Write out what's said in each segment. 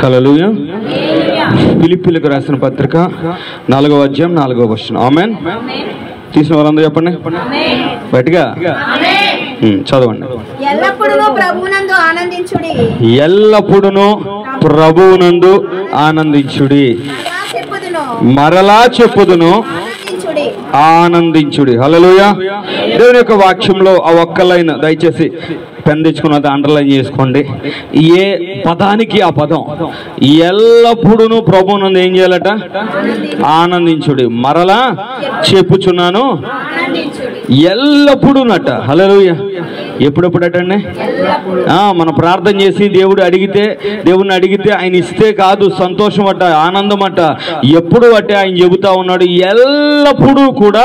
హల్లెలూయా. ఫిలిప్పీలకు రాసిన పత్రిక 4వ అధ్యాయం 4వ వచనం. ఆమేన్. తీసిన వాళ్ళందరూ చెప్పండి బయటగా చదవండి. ఎల్లప్పుడూ ప్రభువునందు ఆనందించుడి. ఎల్లప్పుడూ ప్రభువునందు ఆనందించుడి. మరలా చెప్పుదును ఆనందించుడి. హల్లెలూయా. దేవుని యొక్క వాక్యంలో ఆ ఒక్క లైన్ దయచేసి పెన్ తెచ్చుకున్నది అండర్లైన్ చేసుకోండి. ఏ పదానికి ఆ పదం. ఎల్లప్పుడూ ప్రభువునందు ఏం చేయాలట? ఆనందించుడి. మరలా చెప్పుచున్నాను ఎల్లప్పుడూనట. హల్లెలూయా. ఎప్పుడెప్పుడటండి? మనం ప్రార్థన చేసి దేవుడిని అడిగితే ఆయన ఇస్తే కాదు, సంతోషం అట, ఆనందం అట. ఎప్పుడు అంటే ఆయన చెబుతా ఉన్నాడు ఎల్లప్పుడూ కూడా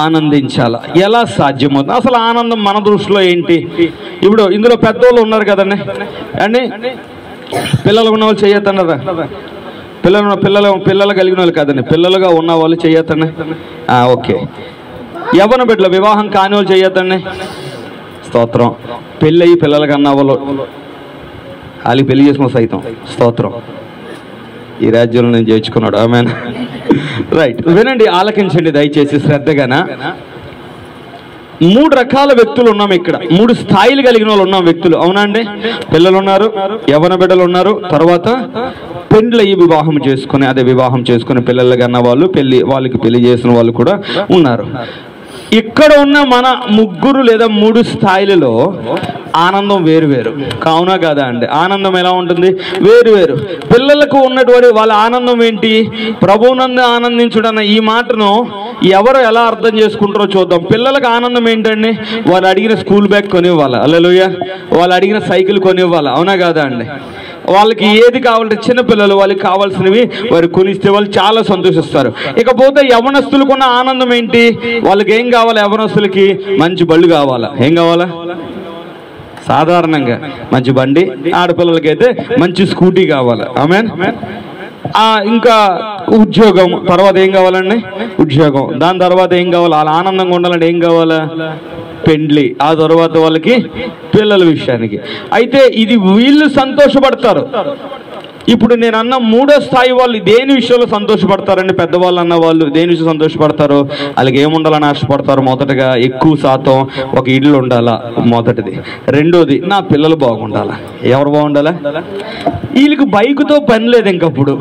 ఆనందించాల. ఎలా సాధ్యమవుతుంది? అసలు ఆనందం మన దృష్టిలో ఏంటి? ఇప్పుడు ఇందులో పెద్దోళ్ళు ఉన్నారు కదండి అండి. పిల్లలు ఉన్న వాళ్ళు చెయ్యొద్దన్నారా? పిల్లలు కలిగిన వాళ్ళు కాదండి, పిల్లలుగా ఉన్న వాళ్ళు చెయ్యొద్దండి. ఓకే. యవ్వన బిడ్డలు, వివాహం కాని వాళ్ళు చెయ్యొద్దండి. స్తోత్రం. పెళ్ళి అయ్యి పిల్లలు కన్నా వాళ్ళు వాళ్ళకి పెళ్లి చేసుకున్న సైతం స్తోత్రం. ఈ రాజ్యంలో నేను చేర్చుకున్నాడు. ఆమేన్. రైట్. వినండి, ఆలకించండి దయచేసి శ్రద్ధగానా. 3 రకాల వ్యక్తులు ఉన్నాం ఇక్కడ. 3 స్థాయిలు కలిగిన వాళ్ళు ఉన్నాం వ్యక్తులు. అవునా అండి? పిల్లలు ఉన్నారు, యవ్వన బిడ్డలు ఉన్నారు, తర్వాత పెండ్లు అయ్యి వివాహం చేసుకుని పిల్లలు కన్న వాళ్ళు, వాళ్ళకి పెళ్లి చేసిన వాళ్ళు కూడా ఉన్నారు. ఇక్కడ ఉన్న మన 3 లేదా 3 స్థాయిలలో ఆనందం వేరు. కావునా కదా అండి? ఆనందం ఎలా ఉంటుంది? వేరు. పిల్లలకు ఉన్నటువంటి వాళ్ళ ఆనందం ఏంటి? ప్రభువునందు ఆనందించుడన్న ఈ మాటను ఎవరు ఎలా అర్థం చేసుకుంటారో చూద్దాం. పిల్లలకు ఆనందం ఏంటండి? వాళ్ళు అడిగిన స్కూల్ బ్యాగ్ కొనివ్వాలి. హల్లెలూయా. వాళ్ళు అడిగిన సైకిల్ కొనివ్వాలి. అవునా కాదా అండి? వాళ్ళకి ఏది కావాలంటే చిన్నపిల్లలు వాళ్ళకి కావాల్సినవి వారు కొనిస్తే వాళ్ళు చాలా సంతోషిస్తారు. ఇకపోతే యవనస్తులకున్న ఆనందం ఏంటి? వాళ్ళకి ఏం కావాలి? యవనస్తులకి మంచి బళ్ళు కావాలా? ఏం కావాలా? సాధారణంగా మంచి బండి, ఆడపిల్లలకైతే మంచి స్కూటీ కావాలి. ఆమేన్. ఇంకా ఉద్యోగం తర్వాత ఏం కావాలండి? ఉద్యోగం. దాని తర్వాత ఏం కావాలి? వాళ్ళ ఆనందంగా ఉండాలంటే ఏం కావాలా? పెండ్లి. ఆ తర్వాత వాళ్ళకి పిల్లల విషయానికి. అయితే ఇది వీళ్ళు సంతోషపడతారు. ఇప్పుడు నేను అన్న 3వ స్థాయి వాళ్ళు దేని విషయంలో సంతోషపడతారండి? పెద్దవాళ్ళు అన్న వాళ్ళు దేని విషయం సంతోషపడతారు? వాళ్ళకి ఏముండాలని ఆశపడతారు? మొదటగా ఎక్కువ శాతం ఒక ఇల్లు ఉండాలా, మొదటిది. రెండోది నా పిల్లలు బాగుండాలా. ఎవరు బాగుండాలా? వీళ్ళకి బైకుతో పని లేదు. ఇంకప్పుడు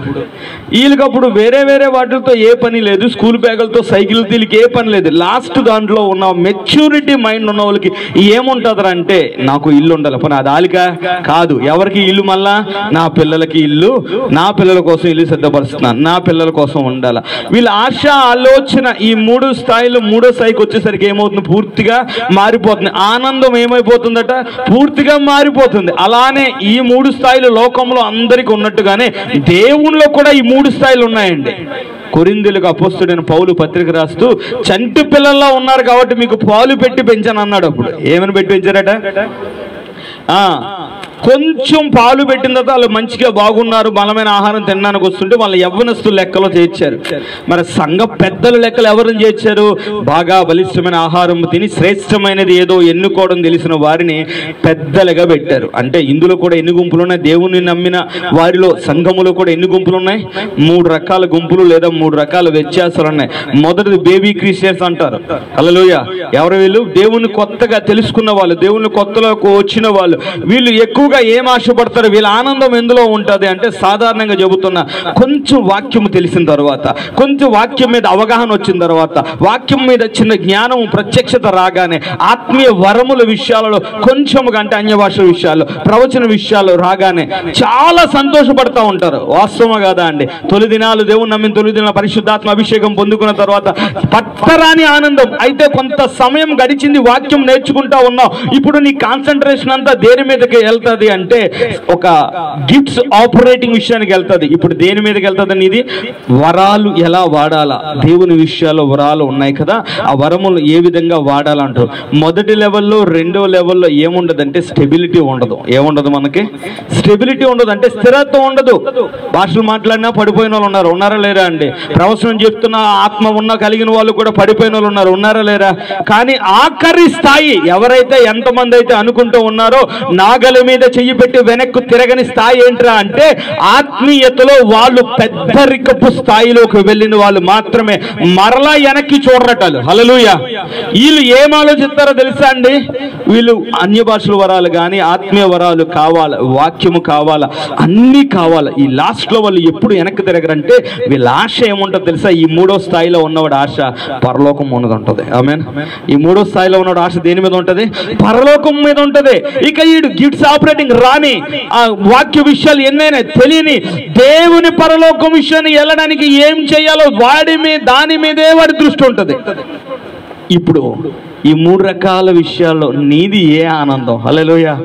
వీళ్ళకప్పుడు వేరే వాటితో ఏ పని లేదు. స్కూల్ బ్యాగులతో, సైకిల్తో వీళ్ళకి ఏ పని లేదు. లాస్ట్ దాంట్లో ఉన్న మెచ్యూరిటీ మైండ్ ఉన్న వాళ్ళకి ఏముంటుందా అంటే నాకు ఇల్లు ఉండాలి. పని అది ఆలిక కాదు. ఎవరికి ఇల్లు? మళ్ళా నా పిల్లలకి ఇల్లు, నా పిల్లల కోసం ఇల్లు సిద్ధపరుస్తున్నాను, నా పిల్లల కోసం ఉండాలి. వీళ్ళ ఆశ ఆలోచన ఈ 3 స్థాయిలు 3వ స్థాయికి వచ్చేసరికి ఏమవుతుంది? పూర్తిగా మారిపోతుంది. ఆనందం ఏమైపోతుందట? పూర్తిగా మారిపోతుంది. అలానే ఈ 3 స్థాయిలు లోకంలో అందరికీ ఉన్నట్టుగానే దేవునిలో కూడా ఈ 3 స్థాయిలు ఉన్నాయండి. కొరింథీయులకు అపోస్తలుడైన పౌలు పత్రిక రాస్తూ చంటి పిల్లల్లో ఉన్నారు కాబట్టి మీకు పాలు పెట్టి పెంచాను అన్నాడు. అప్పుడు ఏమని పెట్టి పెంచారట? కొంచెం పాలు పెట్టిన తర్వాత వాళ్ళు మంచిగా బాగున్నారు, బలమైన ఆహారం తినడానికి వస్తుంటే వాళ్ళ యవ్వనస్తుల లెక్కలో చేర్చారు. మరి సంఘ పెద్దల లెక్కలు ఎవరిని చేర్చారు? బాగా బలిష్టమైన ఆహారం తిని శ్రేష్టమైనది ఏదో ఎన్నుకోవడం తెలిసిన వారిని పెద్దలుగా పెట్టారు. అంటే ఇందులో కూడా ఎన్ని గుంపులు ఉన్నాయి? దేవుని నమ్మిన వారిలో సంఘములో కూడా ఎన్ని గుంపులు ఉన్నాయి? 3 రకాల గుంపులు లేదా 3 రకాల వ్యత్యాసాలు ఉన్నాయి. మొదటిది బేబీ క్రిస్టియన్స్ అంటారు. హల్లెలూయా. ఎవరు వీళ్ళు? దేవుని కొత్తగా తెలుసుకున్న వాళ్ళు, దేవుని కొత్తలో వచ్చిన వాళ్ళు. వీళ్ళు ఎక్కువగా ఏం ఆశపడతారు? వీళ్ళ ఆనందం ఎందులో ఉంటుంది అంటే సాధారణంగా చెబుతున్నా కొంచెం వాక్యం తెలిసిన తర్వాత, కొంచెం వాక్యం మీద అవగాహన వచ్చిన తర్వాత, వాక్యం మీద చిన్న జ్ఞానం ప్రత్యక్షత రాగానే, ఆత్మీయ వరముల విషయాలలో కొంచెంగా అంటే అన్య భాషల విషయాల్లో, ప్రవచన విషయాలు రాగానే చాలా సంతోషపడతా ఉంటారు. వాస్తవం కాదా అండి? తొలి దినాలు దేవుని నమ్మిన తొలి దినాల పరిశుద్ధాత్మ అభిషేకం పొందుకున్న తర్వాత పట్టరాని ఆనందం. అయితే కొంత సమయం గడిచింది, వాక్యం నేర్చుకుంటా ఉన్నావు. ఇప్పుడు నీ కాన్సన్ట్రేషన్ అంతా దేని మీదకి వెళ్తుంది అంటే ఒక గిఫ్ట్స్ ఆపరేటింగ్ విషయానికి వెళ్తుంది. ఇప్పుడు దేని మీదకి వెళ్తుంది అనేది? వరాలు ఎలా వాడాలా, దేవుని విషయాల్లో వరాలు ఉన్నాయి కదా, ఆ వరములు ఏ విధంగా వాడాలంటారు. మొదటి లెవెల్లో, 2వ లెవెల్లో ఏముండదంటే స్టెబిలిటీ ఉండదు. ఏముండదు? మనకి స్టెబిలిటీ ఉండదు. అంటే స్థిరత్వం ఉండదు. భాషలు మాట్లాడినా పడిపోయిన వాళ్ళు ఉన్నారు. ఉన్నారా లేరా అండి? ప్రవచనం చెప్తున్న ఆత్మ ఉన్న కలిగిన వాళ్ళు కూడా పడిపోయిన వాళ్ళు ఉన్నారు. ఉన్నారా లేరా? కానీ ఆఖరి స్థాయి ఎవరైతే ఎంతమంది అయితే అనుకుంటూ ఉన్నారో నాగలి మీద చెయ్యి పెట్టి వెనక్కు తిరగని స్థాయి ఏంట్రా అంటే ఆత్మీయతలో వాళ్ళు పెద్దరికపు స్థాయిలోకి వెళ్ళిన వాళ్ళు మాత్రమే మరలా వెనక్కి చూడరటాలు. హల్లెలూయా. వీళ్ళు ఏం ఆలోచిస్తారో తెలుసా అండి? వీళ్ళు అన్య భాషల వరాలు కానీ ఆత్మీయ వరాలు కావాలా, వాక్యము కావాలా, అన్నీ కావాలా. ఈ లాస్ట్ లో వాళ్ళు ఎప్పుడు వెనక్కి తిరగరంటే వీళ్ళ ఆశ ఏముంటుందో తెలుసా? ఈ మూడో స్థాయిలో ఉన్నవాడు ఆశ పరలోకం ఉన్నది ఉంటుంది. ఆమేన్. ఈ మూడో స్థాయిలో ఉన్నవాడు ఆశ దేని మీద ఉంటది? పరలోకం మీద ఉంటది. ఇక ఈడు గిఫ్ట్స్ ఆపరేటింగ్ రాని, ఆ వాక్య విషయాలు ఎన్నైనా తెలియని, దేవుని పరలోకం విషయాన్ని వెళ్ళడానికి ఏం చేయాలో దాని మీదే వాడి దృష్టి ఉంటది. ఇప్పుడు ఈ మూడు రకాల విషయాల్లో నీది ఏ ఆనందం? హల్లెలూయా.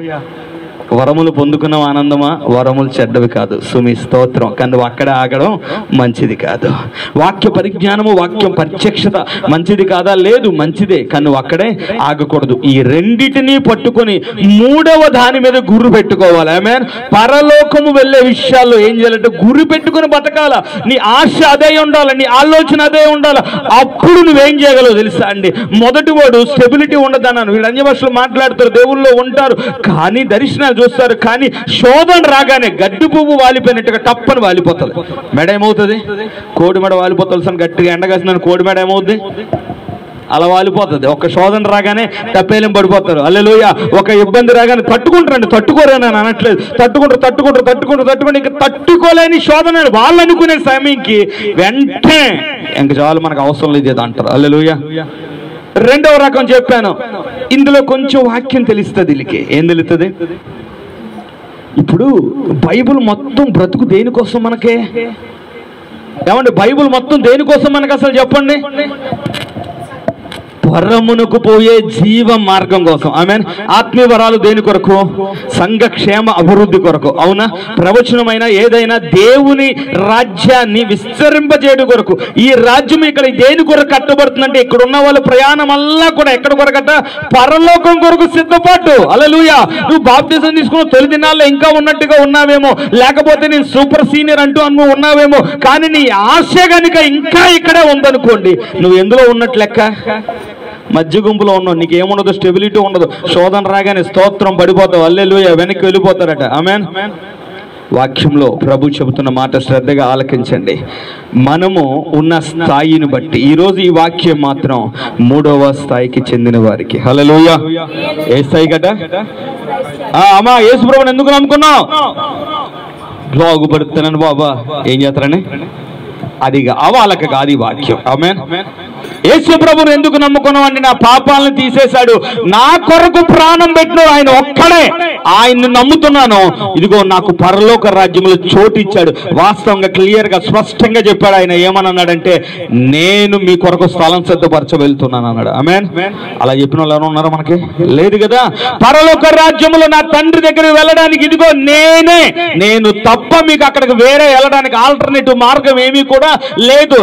వరములు పొందుకున్న ఆనందమా? వరములు చెడ్డవి కాదు, సుమి స్తోత్రం. కానీ నువ్వు అక్కడే ఆగడం మంచిది కాదు. వాక్య పరిజ్ఞానము, వాక్యం ప్రత్యక్షత మంచిది కాదా? లేదు, మంచిదే. కానీ నువ్వు అక్కడే ఆగకూడదు. ఈ రెండిటిని పట్టుకొని మూడవ దాని మీద గురి పెట్టుకోవాలి. ఆమేన్. పరలోకము వెళ్ళే విషయాల్లో ఏం చేయాలంటే గురి పెట్టుకుని బతకాల. నీ ఆశ అదే ఉండాలి, నీ ఆలోచన అదే ఉండాలి. అప్పుడు నువ్వేం చేయగలవు తెలుసా అండి? మొదటి వాడు స్టెబిలిటీ ఉండదన్నాను. వీళ్ళు అన్య భాషలు మాట్లాడతారు, దేవుల్లో ఉంటారు, కానీ దర్శనాలు చూస్తారు. కానీ శోధన రాగానే గడ్డి పువ్వు వాలిపోయినట్టుగా టప్పని వాలిపోతుంది. మెడ ఏమవుతుంది? కోడి మెడ వాలిపోతుంది. గట్టిగా ఎండగాసిన కోడి మెడ ఏమవుద్ది? అలా వాలిపోతుంది. ఒక శోధన రాగానే తప్పేలేం పడిపోతారు. హల్లెలూయా. ఒక ఇబ్బంది రాగానే తట్టుకుంటారండి, తట్టుకోరని అని అనట్లేదు. తట్టుకుంటారు. ఇంకా తట్టుకోలేని శోధన వాళ్ళు అనుకునే సమయంకి వెంటనే ఇంక చాలు, మనకు అవసరం లేదు అంటారు. హల్లెలూయా. రెండవ రకం చెప్పాను. ఇందులో కొంచెం వాక్యం తెలుస్తుంది. వీళ్ళకి ఏం తెలుస్తుంది? ఇప్పుడు బైబిల్ మొత్తం బ్రతుకు దేనికోసం మనకే? ఏమండి, బైబిల్ మొత్తం దేనికోసం మనకు అసలు చెప్పండి? పరమునకు పోయే జీవ మార్గం కోసం. ఆమేన్. ఆత్మీయ వరాలు దేని కొరకు? సంఘక్షేమ అభివృద్ధి కొరకు. అవునా? ప్రవచనమైన ఏదైనా దేవుని రాజ్యాన్ని విస్తరింపజేయడం కొరకు. ఈ రాజ్యం ఇక్కడ దేని కొరకు కట్టబడుతుందంటే ఇక్కడ ఉన్న వాళ్ళ ప్రయాణం అల్లా కూడా ఎక్కడ కొరకట? పరలోకం కొరకు సిద్ధపాటు. హల్లెలూయా. నువ్వు బాప్తిజం తీసుకున్న తొలి దినాల్లో ఇంకా ఉన్నట్టుగా ఉన్నావేమో, లేకపోతే నేను సూపర్ సీనియర్ అంటూ ఉన్నావేమో, కానీ నీ ఆశ కనుక ఇంకా ఇక్కడే ఉందనుకోండి, నువ్వు ఎందులో ఉన్నట్లు లెక్క? మధ్య గుంపులో ఉన్నావు. నీకు ఏముండదు? స్టెబిలిటీ ఉండదు. శోధన రాగానే స్తోత్రం పడిపోతావు. హల్లెలూయా. వెనక్కి వెళ్ళిపోతారట. ఆమేన్. వాక్యంలో ప్రభు చెబుతున్న మాట శ్రద్ధగా ఆలకించండి. మనము ఉన్న స్థాయిని బట్టి ఈరోజు ఈ వాక్యం మాత్రం మూడవ స్థాయికి చెందిన వారికి. హల్లెలూయా. ఏ స్థాయి గట? అమ్మా, యేసు ప్రభువుని ఎందుకు నమ్ముకున్నావు? బాగుపడుతున్నాను బాబా. ఏం చేస్తారని అది వాళ్ళకి కాదు ఈ వాక్యం. ఆమేన్. యేసు ప్రభువుని ఎందుకు నమ్ముకున్నావు అంటే నా పాపాలను తీసేశాడు, నా కొరకు ప్రాణం పెట్టినాడు ఆయన ఒక్కడే. ఆయన్ని నమ్ముతున్నాను, ఇదిగో నాకు పరలోక రాజ్యంలో చోటు ఇచ్చాడు. వాస్తవంగా క్లియర్ గా స్పష్టంగా చెప్పాడు. ఆయన ఏమని అన్నాడంటే, నేను మీ కొరకు స్థలం సిద్ధపరచ వెళ్తున్నాను అన్నాడు. ఆమేన్. అలా చెప్పిన వాళ్ళు ఎవరు ఉన్నారా? మనకి లేదు కదా. పరలోక రాజ్యంలో నా తండ్రి దగ్గరికి వెళ్ళడానికి ఇదిగో నేను తప్ప మీకు అక్కడికి వేరే వెళ్ళడానికి ఆల్టర్నేటివ్ మార్గం ఏమీ కూడా లేదు.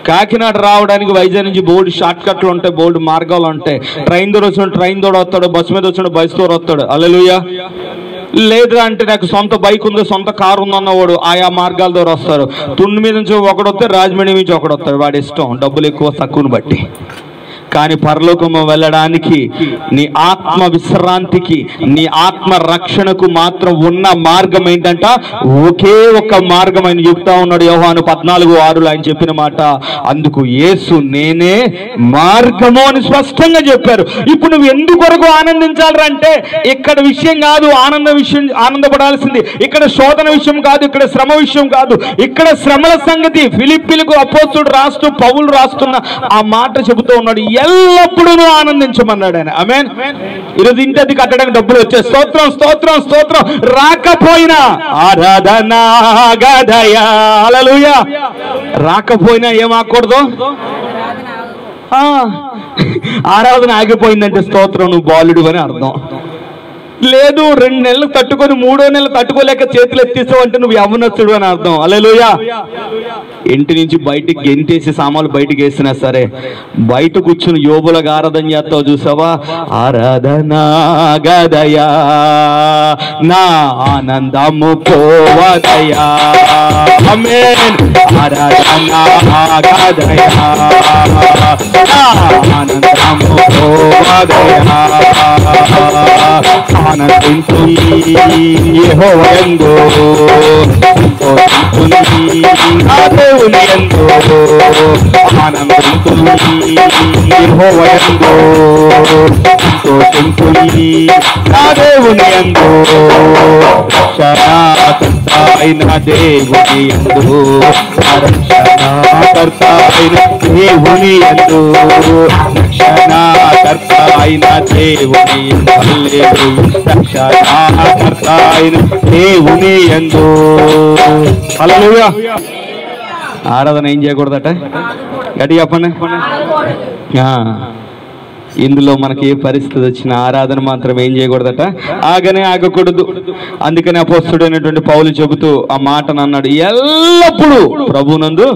కాకినాడ రావడానికి వైజాగ్ నుంచి బోర్డు షార్ట్ కట్లు ఉంటాయి, బోర్డు మార్గాలు ఉంటాయి. ట్రైన్ దూరం వచ్చిన ట్రైన్ దూడ వస్తాడు, బస్సు మీద వచ్చిన బస్సు దూరం వస్తాడు. హల్లెలూయా. లేదు అంటే నాకు సొంత బైక్ ఉంది, సొంత కారు ఉందన్నవాడు ఆయా మార్గాల ద్వారా వస్తారు. తుండి మీద నుంచి ఒకడు వస్తే రాజమండ్రి నుంచి ఒకడు వస్తాడు. వాడి ఇష్టం, డబ్బులు ఎక్కువ తక్కువని బట్టి. కానీ పరలోకము వెళ్ళడానికి, నీ ఆత్మ విశ్రాంతికి, నీ ఆత్మ రక్షణకు మాత్రం ఉన్న మార్గం ఏంటంట? ఒకే ఒక మార్గం. ఆయన చెప్తా ఉన్నాడు యోహాను 14:6 ఆయన చెప్పిన మాట. అందుకు యేసు నేనే మార్గము అని స్పష్టంగా చెప్పారు. ఇప్పుడు నువ్వు ఎందుకొరకు ఆనందించాలంటే ఇక్కడ విషయం కాదు ఆనందపడాల్సింది. ఇక్కడ శోధన విషయం కాదు, ఇక్కడ శ్రమ విషయం కాదు, ఇక్కడ శ్రమల సంగతి. ఫిలిప్పీలకు అపోస్తలుడు రాస్తూ పౌలు రాస్తున్న ఆ మాట చెబుతూ ఉన్నాడు. ఎల్లప్పుడూ ఆనందించమన్నాడు ఆయన. ఆమేన్. ఈరోజు ఇంటి అది కట్టడానికి డబ్బులు వచ్చే స్తోత్రం స్తోత్రం స్తోత్రం, రాకపోయినా ఆరాధన గదయా. హల్లెలూయా. రాకపోయినా ఏమాకూడదు? ఆరాధన ఆగిపోయిందంటే స్తోత్రం నువ్వు బాలుడు అని అర్థం. లేదు 2 నెలలు తట్టుకొని 3వ నెల తట్టుకోలేక చేతులు ఎత్తేసావు అంటే నువ్వు యవ్వనస్తుడు అని అర్థం. హల్లెలూయా. ఇంటి నుంచి బయటికి గెంటేసి సామాన్లు బయటికి వేసినా సరే బయట కూర్చుని యోబులకు ఆరాధన చేస్తావు చూసావా? ఆరాధన గదయా నా ఆనందము పోవదయా. ఆమేన్. ఆరాధన గదయా నా ఆనందము పోవదయా. ఆనందించుని యెహోవాయందు, సంతోషించుని నా దేవుని యందు, ఆనందించుని యెహోవాయందు, సంతోషించుని నా దేవుని యందు, రక్షణకర్త అయిన దేవుని యందు, రక్షణకర్త అయిన దేవుని యందు, రక్షణకర్త అయిన దేవుని యందు, రక్షణకర్త అయిన దేవుని యందు. హల్లెలూయా. ఆరాధన ఏం చేయకూడదట? గట్టి చెప్పండి. ఇందులో మనకి ఏ పరిస్థితి వచ్చినా ఆరాధన మాత్రం ఏం చేయకూడదట? ఆగనే ఆగకూడదు. అందుకని అపోస్తలుడైనటువంటి పౌలు చెబుతూ ఆ మాటను అన్నాడు, ఎల్లప్పుడూ ప్రభువునందు,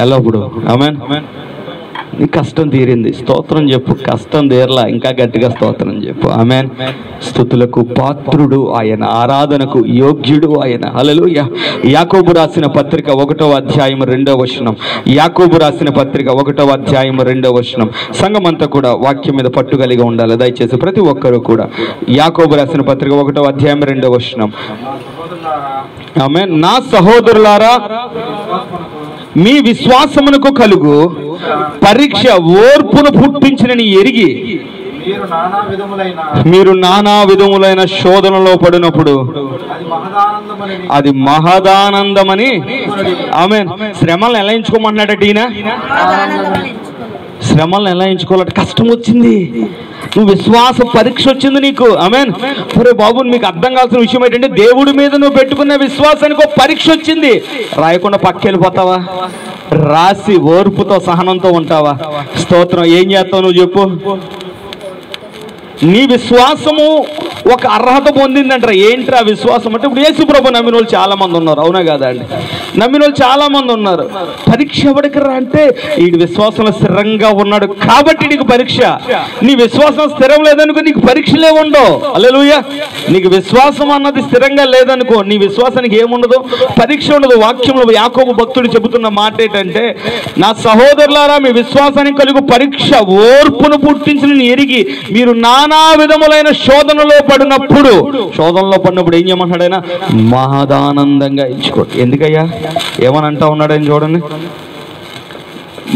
ఎల్లప్పుడూ. ఆమేన్. నీ కష్టం తీరింది, స్తోత్రం చెప్పు. కష్టం తీరలా, ఇంకా గట్టిగా స్తోత్రం చెప్పు. ఆమేన్. స్తుతులకు పాత్రుడు ఆయన, ఆరాధనకు యోగ్యుడు ఆయన. హల్లెలూయా. యాకోబు రాసిన పత్రిక 1వ అధ్యాయం 2వ వచనం. యాకోబు రాసిన పత్రిక 1వ అధ్యాయం 2వ వచనం. సంఘమంతా కూడా వాక్యం మీద పట్టు కలిగి ఉండాలి. దయచేసి ప్రతి ఒక్కరూ కూడా యాకోబు రాసిన పత్రిక 1వ అధ్యాయం 2వ వచనం. ఆమేన్. నా సహోదరులారా, మీ విశ్వాసమునకు కలుగు పరీక్ష ఓర్పును పుట్టించినని ఎరిగి మీరు నానా విధములైన శోధనలో పడినప్పుడు అది మహదానందమని. ఆమేన్. శ్రమలను ఎలా ఎంచుకోమంటున్నాడట ఈయన? శ్రమలను ఎలా ఎంచుకోవాలంటే, కష్టం వచ్చింది, నువ్వు విశ్వాస పరీక్ష వచ్చింది నీకు. ఆమేన్. ఒరే బాబు, మీకు అర్థం కావాల్సిన విషయం ఏంటంటే, దేవుడి మీద నువ్వు పెట్టుకున్న విశ్వాసానికి ఒక పరీక్ష వచ్చింది. రాయకుండా పక్కెళ్ళిపోతావా? రాసి ఓర్పుతో సహనంతో ఉంటావా? స్తోత్రం. ఏం చేస్తావు నువ్వు చెప్పు? నీ విశ్వాసము ఒక అర్హత పొందిందంటారా? ఏంట్రా విశ్వాసం అంటే, ఇప్పుడు యేసు ప్రభు నమ్మిన వాళ్ళు చాలా మంది ఉన్నారు, అవునా కాదా అండి? నమ్మిన వాళ్ళు చాలా మంది ఉన్నారు. పరీక్ష ఎవడికరా అంటే, ఈ విశ్వాసంలో స్థిరంగా ఉన్నాడు కాబట్టి నీకు పరీక్ష. నీ విశ్వాసం స్థిరం లేదనుకో నీకు పరీక్షలే ఉండవు. హల్లెలూయా. నీకు విశ్వాసం అన్నది స్థిరంగా లేదనుకో నీ విశ్వాసానికి ఏముండదు? పరీక్ష ఉండదు. వాక్యంలో యాకోబు భక్తుడు చెబుతున్న మాట ఏంటంటే, నా సహోదరులారా, మీ విశ్వాసానికి కలుగు పరీక్ష ఓర్పును పుట్టించిన ఎరిగి మీరు నానా విధములైన శోధనలో పడినప్పుడు ఏం చేయమంటాడైనా? మహదానందంగా ఎంచుకోండి. ఎందుకయ్యా ఏమని అంటా ఉన్నాడని చూడండి.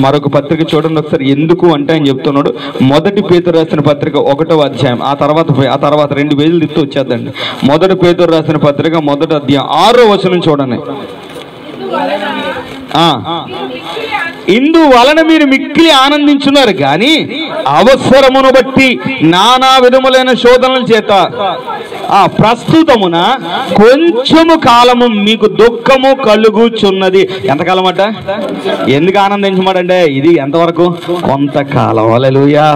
మరొక పత్రిక చూడండి ఒకసారి. ఎందుకు అంటే ఆయన చెప్తున్నాడు, 1 పేతురు రాసిన పత్రిక 1వ అధ్యాయం, ఆ తర్వాత 2 పేజీలు తిత్తూ వచ్చేద్దండి. 1 పేతురు రాసిన పత్రిక 1వ అధ్యాయం 6వ వచనం చూడండి. ఇందువలన మీరు మిక్కిలి ఆనందించున్నారు కానీ అవసరమును బట్టి నానా విధములైన శోధనల చేత ప్రస్తుతమున కొంచెము కాలము మీకు దుఃఖము కలుగుచున్నది. ఎంతకాలం అట? ఎందుకు ఆనందించమాడంటే, ఇది ఎంతవరకు? కొంతకాలం. హల్లెలూయా.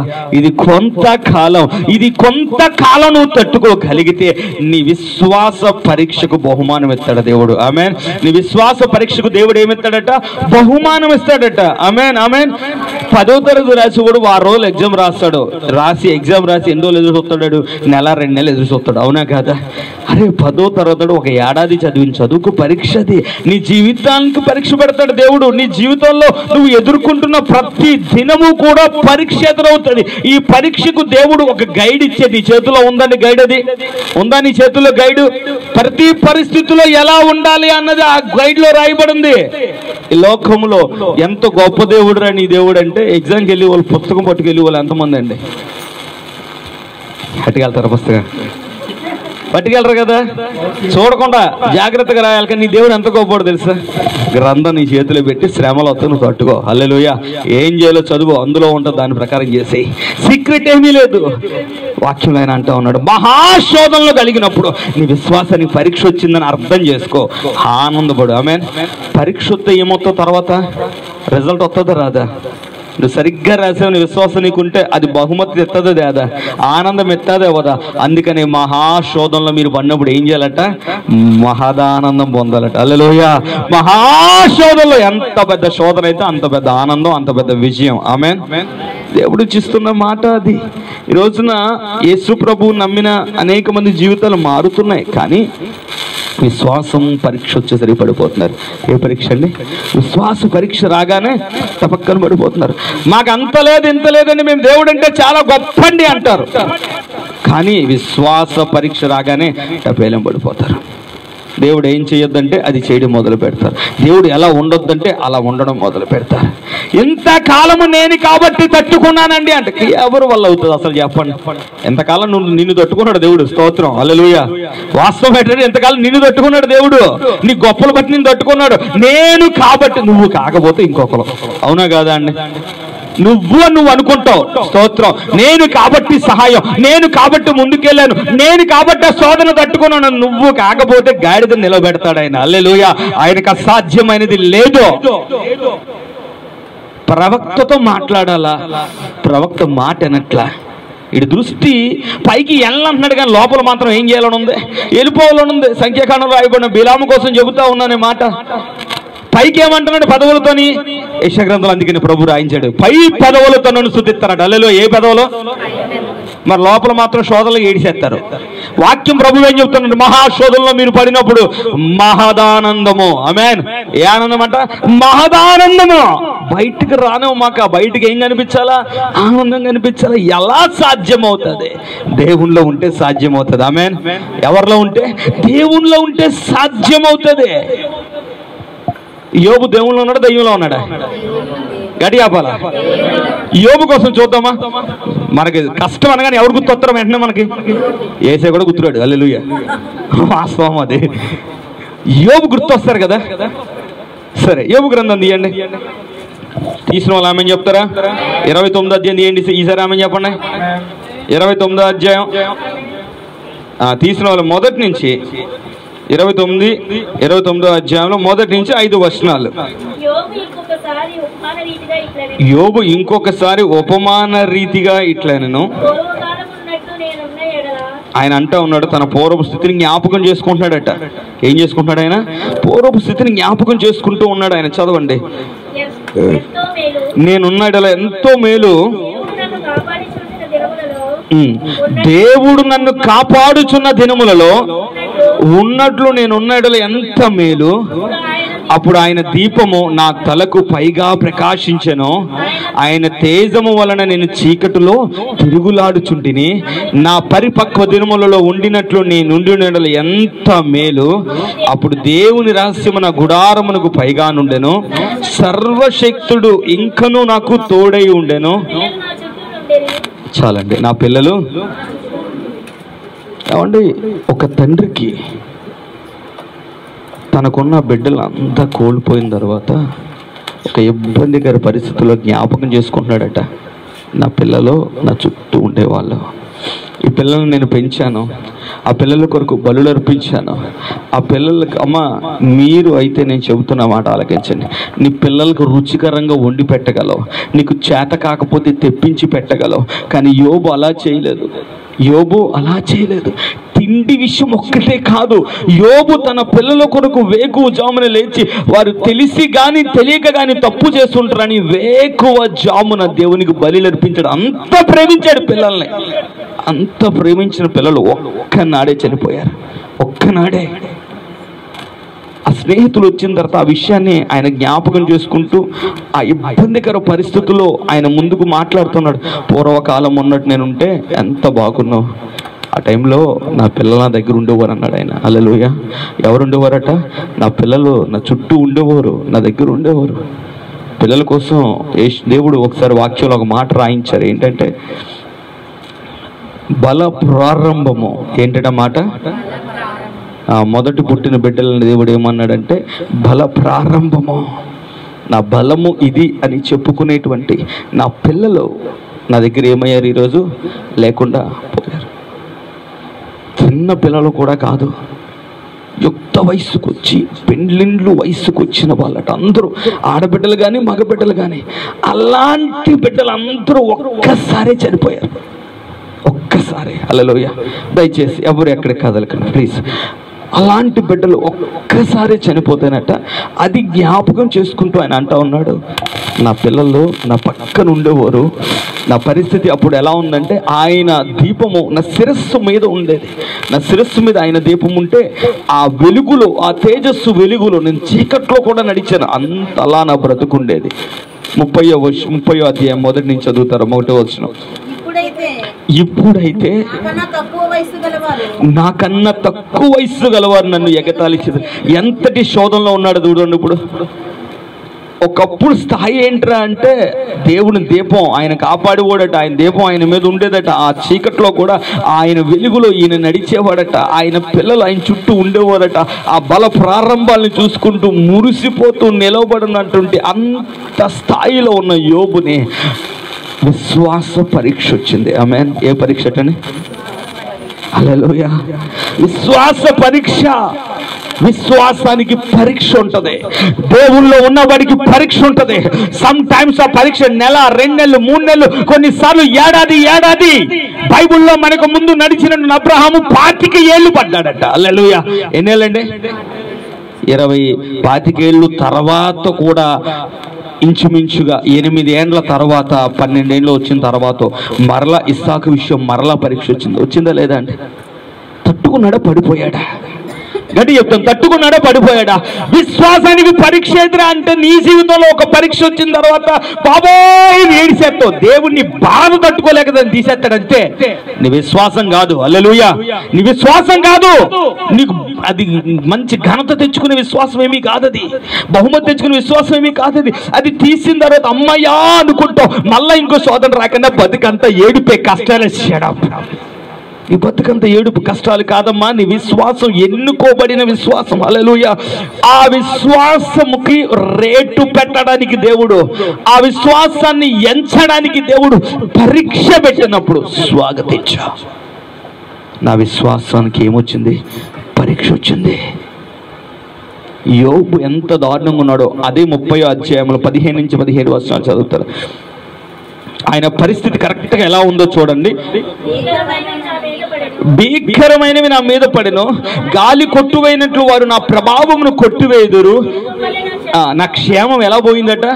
ఇది కొంతకాలం. ఇది కొంతకాలం నువ్వు తట్టుకోగలిగితే నీ విశ్వాస పరీక్షకు బహుమానం ఇస్తాడు దేవుడు. ఆమేన్. నీ విశ్వాస పరీక్షకు దేవుడు ఏమిస్తాడట? బహుమానం ఇస్తాడట. ఆమేన్. ఆమేన్. 10వ తరగతి రాసి కూడా 6 రోజులు ఎగ్జామ్ రాస్తాడు. ఎగ్జామ్ రాసి ఎన్ని రోజులు ఎదురు చూస్తాడు? నెల 2 నెలలు ఎదురు చూస్తాడు, అవునా కాదా? అరే 10వ తరగతి ఒక ఏడాది చదివిన చదువుకు పరీక్షది. నీ జీవితానికి పరీక్ష పెడతాడు దేవుడు. నీ జీవితంలో నువ్వు ఎదుర్కొంటున్న ప్రతి దినము కూడా పరీక్ష ఎదురవుతుంది. ఈ పరీక్షకు దేవుడు ఒక గైడ్ ఇచ్చే. నీ చేతిలో ఉందండి గైడ్? అది ఉందా నీ చేతిలో గైడ్? ప్రతి పరిస్థితిలో ఎలా ఉండాలి అన్నది ఆ గైడ్ లో రాయబడింది. ఈ లోకంలో ఎంత గొప్ప దేవుడు రా నీ దేవుడు అంటే, ఎగ్జామ్కి వెళ్ళి వాళ్ళు పుస్తకం పట్టుకెళ్ళి వాళ్ళు ఎంతమంది అండి? పట్టుకెళ్తారు పుస్తకం? పట్టుకెళ్ళరు కదా. చూడకుండా జాగ్రత్తగా రాయాలి. కానీ నీ దేవుడు ఎంత గొప్పవాడు తెలుసా? గ్రంథం నీ చేతిలో పెట్టి శ్రమలు వస్తే నువ్వు తట్టుకో. హల్లెలూయా. ఏం చేయాలో చదువు, అందులో ఉంటుంది, దాని ప్రకారం చేసేయి. సీక్రెట్ ఏమీ లేదు. వాక్యంలో ఆయన అంటా ఉన్నాడు, మహాశోధనలు కలిగినప్పుడు నీ విశ్వాసానికి పరీక్ష వచ్చిందని అర్థం చేసుకో, ఆనందపడు. ఆమేన్. పరీక్ష వస్తే ఏమవుతావు? తర్వాత రిజల్ట్ వస్తుందా రాదా? నువ్వు సరిగ్గా రాసావు, నీ విశ్వాసం నీకుంటే అది బహుమతి ఎత్తదో తేదా? ఆనందం ఎత్తదే కదా. అందుకని మహాశోధనలో మీరు పడినప్పుడు ఏం చేయాలట? మహదానందం పొందాలట. హల్లెలూయా. మహాశోధనలో ఎంత పెద్ద శోధన అయితే అంత పెద్ద ఆనందం, అంత పెద్ద విజయం. ఆమేన్. దేవుడు ఇచ్చిస్తున్న మాట అది. ఈ రోజున యేసు ప్రభువు నమ్మిన అనేక మంది జీవితాలు మారుతున్నాయి, కానీ విశ్వాసం పరీక్ష వచ్చేసరికి పడిపోతున్నారు. ఏ పరీక్ష అండి? విశ్వాస పరీక్ష రాగానే తపక్కన పడిపోతున్నారు. మాకు అంత లేదు ఇంత లేదండి, మేము దేవుడు అంటే చాలా గొప్పండి అంటారు. కానీ విశ్వాస పరీక్ష రాగానే పేలం పడిపోతారు. దేవుడు ఏం చేయొద్దంటే అది చేయడం మొదలు పెడతారు. దేవుడు ఎలా ఉండొద్దంటే అలా ఉండడం మొదలు పెడతారు. ఎంతకాలము నేను కాబట్టి తట్టుకున్నానండి అంటే ఎవరు వల్ల అవుతుంది అసలు చెప్పండి? ఎంతకాలం నిన్ను తట్టుకున్నాడు దేవుడు. స్తోత్రం, హల్లెలూయా. వాస్తవం ఏంటంటే ఎంతకాలం నిన్ను తట్టుకున్నాడు దేవుడు. నీ గొప్పలు బట్టి నిన్ను తట్టుకున్నాడు. నేను కాబట్టి, నువ్వు కాకపోతే ఇంకొకరు. అవునా కాదా అండి? నువ్వు అనుకుంటావు. స్తోత్రం. నేను కాబట్టి సహాయం, నేను కాబట్టి ముందుకెళ్ళాను, నేను కాబట్టి శోధన తట్టుకున్నాను. నువ్వు కాకపోతే గాడిద నిలబెడతాడు ఆయన. హల్లెలూయా. ఆయనకు అసాధ్యమైనది లేదు. ప్రవక్తతో మాట్లాడాలా, ప్రవక్త మాట అనట్లా. ఇటు దృష్టి పైకి వెళ్ళంటున్నాడు కానీ లోపల మాత్రం ఏం చేయాలని ఉంది? వెళ్ళిపోవాలని ఉంది. సంఖ్యాకాండంలో రాయబడిన బిలాము కోసం చెబుతా ఉన్నానే మాట. పైకి ఏమంటున్నాడు? పదవులతోని. యెషయా గ్రంథంలో అందుకని ప్రభు రాయించాడు, పై పదవులతో నన్ను స్తుతిస్తారట. హల్లెలూయా. ఏ పదవులు? మరి లోపల మాత్రం శోధనలు ఏడిసేస్తారు. వాక్యం ప్రభు ఏం చెప్తున్నాడు? మహాశోధనలో మీరు పడినప్పుడు మహదానందము. ఆమేన్. ఏ ఆనందం అంట? మహదానందము. బయటికి రానివ్వ మాక. బయటికి ఏం కనిపించాలా? ఆనందం కనిపించాలా. ఎలా సాధ్యమవుతుంది? దేవునిలో ఉంటే సాధ్యమవుతుంది. ఆమేన్. ఎవరిలో ఉంటే? దేవునిలో ఉంటే సాధ్యమవుతుంది. యోబు దేవునిలో ఉన్నాడా, దయ్యంలో ఉన్నాడా? గడియాపాల. యోబు కోసం చూద్దామా? మనకి కష్టం అనగానే ఎవరు గుర్తొస్తారో వెంటనే మనకి యేసయ్య కూడా గుర్తురాడు. హల్లెలూయా. వాస్తవం అది. యోబు గుర్తొస్తారు కదా. సరే, యోబు గ్రంథం తీయండి. తీసిన వాళ్ళు ఆమె చెప్తారా? 29వ అధ్యాయం తీయండి. ఈసారి ఆమె చెప్పండి. 29వ అధ్యాయం తీసిన వాళ్ళు మొదటి నుంచి 29వ అధ్యాయంలో మొదటి నుంచి 5 వచనాలు. యోబు ఇంకొకసారి ఉపమాన రీతిగా ఇట్లనెను. ఆయన అంటా ఉన్నాడు, తన పూర్వపు స్థితిని జ్ఞాపకం చేసుకుంటున్నాడట. ఏం చేసుకుంటున్నాడు ఆయన? పూర్వపు స్థితిని జ్ఞాపకం చేసుకుంటూ ఉన్నాడు ఆయన. చదవండి. నేనున్నాడలా ఎంతో మేలు, దేవుడు నన్ను కాపాడుచున్న దినములలో ఉన్నట్లు నేనున్నాడలా ఎంత మేలు. అప్పుడు ఆయన దీపము నా తలకు పైగా ప్రకాశించెను. ఆయన తేజము వలన నేను చీకటిలో తిరుగులాడుచుంటిని. నా పరిపక్వ దినములలో ఉండినట్లు నేనుండినట్లు ఎంత మేలు. అప్పుడు దేవుని రహస్యము నా గుడారమునకు పైగా నుండెను. సర్వశక్తుడు ఇంకనూ నాకు తోడై ఉండెను. చాలండి. నా పిల్లలు ఏమండి, ఒక తండ్రికి తనకున్న బిడ్డలు అంతా కోల్పోయిన తర్వాత ఒక ఇబ్బందికర పరిస్థితుల్లో జ్ఞాపకం చేసుకుంటున్నాడట, నా పిల్లలు నా చుట్టూ ఉండేవాళ్ళు, ఈ పిల్లల్ని నేను పెంచాను, ఆ పిల్లల కొరకు బలులు అర్పించాను, ఆ పిల్లలకి అమ్మ మీరు అయితే నేను చెబుతున్న మాట ఆలకించండి. నీ పిల్లలకు రుచికరంగా వండి పెట్టగలవు, నీకు చేత కాకపోతే తెప్పించి పెట్టగలవు. కానీ యోబు అలా చేయలేదు. యోబు అలా చేయలేదు. తిండి విషయం ఒక్కటే కాదు, యోబు తన పిల్లల కొరకు వేకువ జామున లేచి, వారు తెలిసి కానీ తెలియక కానీ తప్పు చేస్తుంటారని వేకువ జామున దేవునికి బలి అర్పించాడు. అంత ప్రేమించాడు పిల్లల్ని. అంత ప్రేమించిన పిల్లలు ఒక్కనాడే చనిపోయారు. ఒక్కనాడే. ఆ స్నేహితులు వచ్చిన తర్వాత ఆ విషయాన్ని ఆయన జ్ఞాపకం చేసుకుంటూ ఆ ఇబ్బందికర పరిస్థితుల్లో ఆయన ముందుకు మాట్లాడుతున్నాడు. పూర్వకాలం ఉన్నట్టు నేనుంటే ఎంత బాగున్నావు, ఆ టైంలో నా పిల్లలు నా దగ్గర ఉండేవారు అన్నాడు ఆయన. హల్లెలూయా. ఎవరు ఉండేవారట? నా పిల్లలు నా చుట్టూ ఉండేవారు, నా దగ్గర ఉండేవారు. పిల్లల కోసం దేవుడు ఒకసారి వాక్యంలో ఒక మాట రాయించారు. ఏంటంటే బల ప్రారంభము. ఏంటట మాట? మొదటి పుట్టిన బిడ్డలని దేవుడు ఏమన్నాడంటే బల ప్రారంభము, నా బలము ఇది అని చెప్పుకునేటువంటి నా పిల్లలు నా దగ్గర ఏమయ్యారు? ఈరోజు లేకుండా పోయారు. చిన్న పిల్లలు కూడా కాదు, యుక్త వయసుకు వచ్చి పెండ్లిండ్లు వయసుకు వచ్చిన వాళ్ళట అందరూ, ఆడబిడ్డలు కానీ మగబిడ్డలు కానీ. అలాంటి బిడ్డలు అందరూ ఒక్కసారే చనిపోయారు. ఒక్కసారి. హల్లెలూయా. దయచేసి ఎవరు ఎక్కడికి కదలకండి ప్లీజ్. అలాంటి బిడ్డలు ఒక్కసారి చనిపోతేనట అది జ్ఞాపకం చేసుకుంటూ ఆయన అంటా ఉన్నాడు, నా పిల్లలు నా పక్కన ఉండేవారు. నా పరిస్థితి అప్పుడు ఎలా ఉందంటే ఆయన దీపము నా శిరస్సు మీద ఉండేది. నా శిరస్సు మీద ఆయన దీపం ఉంటే ఆ వెలుగులో, ఆ తేజస్సు వెలుగులో నేను చీకట్లో కూడా నడిచాను. అంత అలా నా బ్రతుకుండేది. 30వ అధ్యాయం మొదటి నుంచి చదువుతారు. 1వ వచనం. ఇప్పుడైతే నాకన్నా తక్కువ వయస్సు గలవారు నన్ను ఎగతాళి చేశారు. ఎంతటి శోధనలో ఉన్నాడు చూడండి. ఇప్పుడు ఒకప్పుడు స్థాయి ఏంట్రా అంటే దేవుని దీపం ఆయన కాపాడివాడట, ఆయన దీపం ఆయన మీద ఉండేదట. ఆ చీకట్లో కూడా ఆయన వెలుగులో ఈయన నడిచేవాడట, ఆయన పిల్లలు ఆయన చుట్టూ ఉండేవారట. ఆ బల ప్రారంభాలను చూసుకుంటూ మురిసిపోతూ నిలబడినటువంటి అంత స్థాయిలో ఉన్న యోబుని విశ్వాస పరీక్ష వచ్చింది. ఆమేన్. ఏ పరీక్ష అని? హల్లెలూయా. విశ్వాస పరీక్ష. విశ్వాసానికి పరీక్ష ఉంటుంది, దేవుల్లో ఉన్నవాడికి పరీక్ష ఉంటుంది. సమ్ టైమ్స్ ఆ పరీక్ష నెల, 2 నెలలు, 3 నెలలు, కొన్నిసార్లు ఏడాది. బైబిల్లో మనకు ముందు నడిచిన అబ్రహాము 25 ఏళ్ళు పడ్డాడట. హల్లెలూయా. ఎన్నేళ్ళండి? 25 ఏళ్ళు తర్వాత కూడా ఇంచుమించుగా 8 ఏండ్ల తర్వాత 12 ఏళ్ళు వచ్చిన తర్వాత మరలా ఇస్సాకు విషయం మరలా పరీక్ష వచ్చిందా లేదా అంటే తట్టుకున్నాడా పడిపోయాడా? గట్టి చెప్తాను, తట్టుకున్నాడా పడిపోయాడా? విశ్వాసానికి పరీక్ష ఎదురా అంటే నీ జీవితంలో ఒక పరీక్ష వచ్చిన తర్వాత బాబోయ్ ఏడిసేస్తావు. దేవుణ్ణి బాధ తట్టుకోలేక దాన్ని తీసేస్తాడంటే నీ విశ్వాసం కాదు. హల్లెలూయా. నీ విశ్వాసం కాదు. నీకు అది మంచి ఘనత తెచ్చుకునే విశ్వాసం ఏమీ కాదు, అది బహుమతి తెచ్చుకునే విశ్వాసం ఏమీ కాదు. అది తీసిన తర్వాత అమ్మయ్యా అనుకుంటావు, మళ్ళా ఇంకో శోధన రాకుండా బతుకంతా ఏడిపే కష్టాలు చేయడం. నీ బతుకంత ఏడుపు కష్టాలు కాదమ్మా, నీ విశ్వాసం ఎన్నుకోబడిన విశ్వాసం. హల్లెలూయా. ఆ విశ్వాసముకి రేటు పెట్టడానికి దేవుడు, ఆ విశ్వాసాన్ని ఎంచడానికి దేవుడు పరీక్ష పెట్టినప్పుడు స్వాగతించా. నా విశ్వాసానికి ఏమొచ్చింది? పరీక్ష వచ్చింది. యోబు ఎంత దారుణంగా ఉన్నాడో అదే 30వ అధ్యాయంలో 15 నుంచి 17 వచనాలు చదువుతారు. ఆయన పరిస్థితి కరెక్ట్గా ఎలా ఉందో చూడండి. భీకరమైనవి నా మీద పడెను, గాలి కొట్టువైనట్లు వారు నా ప్రభావమును కొట్టివేయుదురు. నా క్షేమం ఎలా పోయిందట?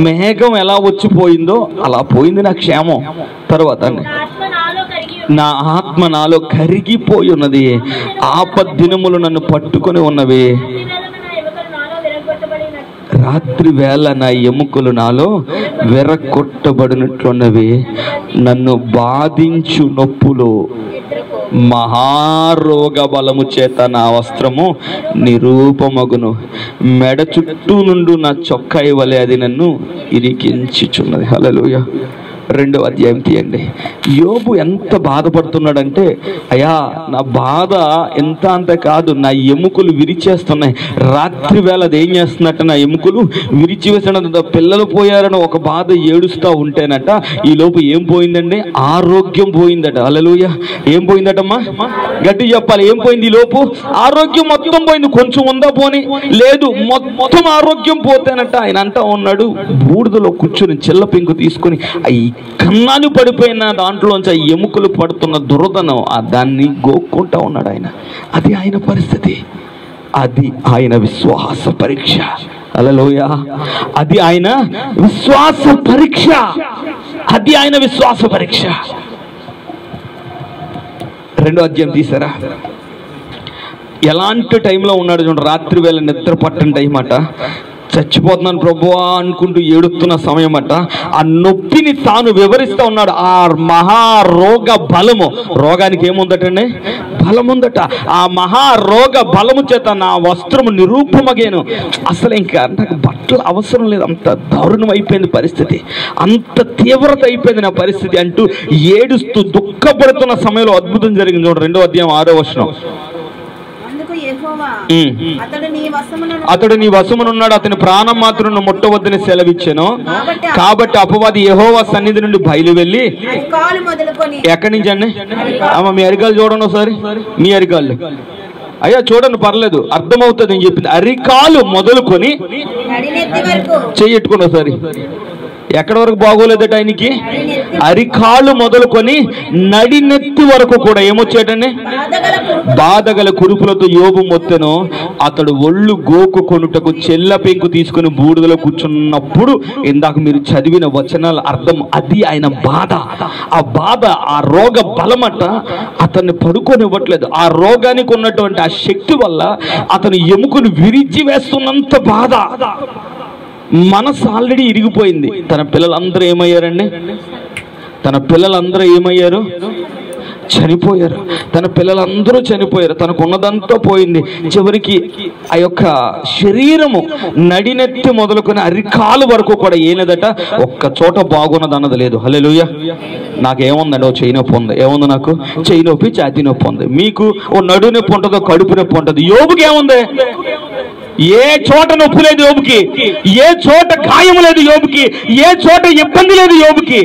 మేఘం ఎలా వచ్చిపోయిందో అలా పోయింది నా క్షేమం. తర్వాత నా ఆత్మ నాలో కరిగిపోయి ఉన్నది, ఆపద్దినములు నన్ను పట్టుకొని ఉన్నవి. రాత్రి వేళ నా ఎముకలు నాలో విరగొట్టబడినట్లున్నవి. నన్ను బాధించు నొప్పులు మహారోగ బలము చేత నా వస్త్రము నిరూపమగును. మెడ చుట్టూ నుండి నా చొక్కాయి వలె అది నన్ను ఇరికించుచున్నది. హల్లెలూయా. 2వ అధ్యాయం తీయండి. యోబు ఎంత బాధపడుతున్నాడంటే, అయ్యా నా బాధ ఎంత అంత కాదు, నా ఎముకలు విరిచేస్తున్నాయి. రాత్రి వేళ అది ఏం చేస్తున్నట్ట, నా ఎముకలు విరిచివేసినంత, పిల్లలు పోయారని ఒక బాధ ఏడుస్తూ ఉంటేనట ఈ లోపు ఏం పోయిందండి? ఆరోగ్యం పోయిందట. హల్లెలూయా. ఏం పోయిందటమ్మా? గట్టి చెప్పాలి. ఏం పోయింది ఈ లోపు? ఆరోగ్యం మొత్తం పోయింది. కొంచెం ఉందా పోని? లేదు, మొత్తం ఆరోగ్యం పోతేనట ఆయన అంటా ఉన్నాడు, బూడిదలో కూర్చొని చిల్ల పెంకు తీసుకొని ఈ కన్నాలు పడిపోయిన దాంట్లోంచి ఆ ఎముకలు పడుతున్న దురదను దాన్ని గోక్కుంటా ఉన్నాడు ఆయన. అది ఆయన పరిస్థితి. అది ఆయన విశ్వాస పరీక్ష. హల్లెలూయా. అది ఆయన విశ్వాస పరీక్ష. అది ఆయన విశ్వాస పరీక్ష. 2వ అధ్యాయం తీసారా? ఎలాంటి టైంలో ఉన్నాడు చూడండి. రాత్రి వేళ నిద్ర పట్టని టైం అట. చచ్చిపోతున్నాను ప్రభువా అనుకుంటూ ఏడుస్తున్న సమయం అట. ఆ నొప్పిని తాను వివరిస్తూ ఉన్నాడు. ఆ మహారోగ బలము, రోగానికి ఏముందటండి? బలం ఉందట. ఆ మహారోగ బలము చేత నా వస్త్రము నిరూపమగేను. అసలు ఇంకా నాకు బట్టలు అవసరం లేదు, అంత దారుణం అయిపోయింది పరిస్థితి, అంత తీవ్రత అయిపోయింది నా పరిస్థితి అంటూ ఏడుస్తూ దుఃఖపడుతున్న సమయంలో అద్భుతం జరిగింది. చూడండి 2వ అధ్యాయం 6వ వచనం. అతడు నీ వశమునున్నాడు, అతని ప్రాణం మాత్రం ముట్టవద్దని సెలవిచ్చాను. కాబట్టి అపవాది యెహోవా సన్నిధి నుండి బయలు వెళ్ళి, ఎక్కడి నుంచి అండి? మీ అరికాలు చూడండి ఒకసారి. మీ అరికాళ్ళు అయ్యా చూడండి, పర్లేదు, అర్థమవుతుంది అని చెప్పింది. అరికాలు మొదలుకొని చెయ్యట్టుకోండి ఒకసారి. ఎక్కడి వరకు బాగోలేదట ఆయనకి? అరికాళ్ళు మొదలుకొని నడినెత్తి వరకు కూడా ఏమొచ్చేటండి? బాధగల కురుపులతో యోబు మొత్తెను. అతడు ఒళ్ళు గోకు కొనుటకు చెల్ల పెంకు తీసుకుని బూడిదలో కూర్చున్నప్పుడు ఇందాక మీరు చదివిన వచనాల అర్థం అది. ఆయన బాధ, ఆ బాధ, ఆ రోగ బలమట అతన్ని పడుకోనివ్వట్లేదు. ఆ రోగానికి ఉన్నటువంటి ఆ శక్తి వల్ల అతను ఎముకలు విరిచి వేస్తున్నంత బాధ. మనసు ఆల్రెడీ ఇరిగిపోయింది. తన పిల్లలందరూ ఏమయ్యారండి? తన పిల్లలందరూ ఏమయ్యారు? చనిపోయారు. తన పిల్లలందరూ చనిపోయారు. తనకున్నదంతా పోయింది. చివరికి ఆ యొక్క శరీరము నడినెత్తి మొదలుకొని అరికాలు వరకు కూడా ఏనదట, ఒక్క చోట బాగున్నది అన్నది లేదు. హల్లెలూయా. నాకేముందండి, ఓ చెయ్యి నొప్పి ఉంది. ఏముంది? నాకు చెయ్యి నొప్పి, ఛాతీ నొప్పి ఉంది. మీకు ఓ నడు నొప్పి ఉంటుందో, కడుపు నొప్పి ఉంటుంది. యోబుకి ఏముంది? ఏ చోట నొప్పి లేదు యోబుకి, ఏ చోట గాయం లేదు యోబుకి, ఏ చోట ఇబ్బంది లేదు యోబుకి.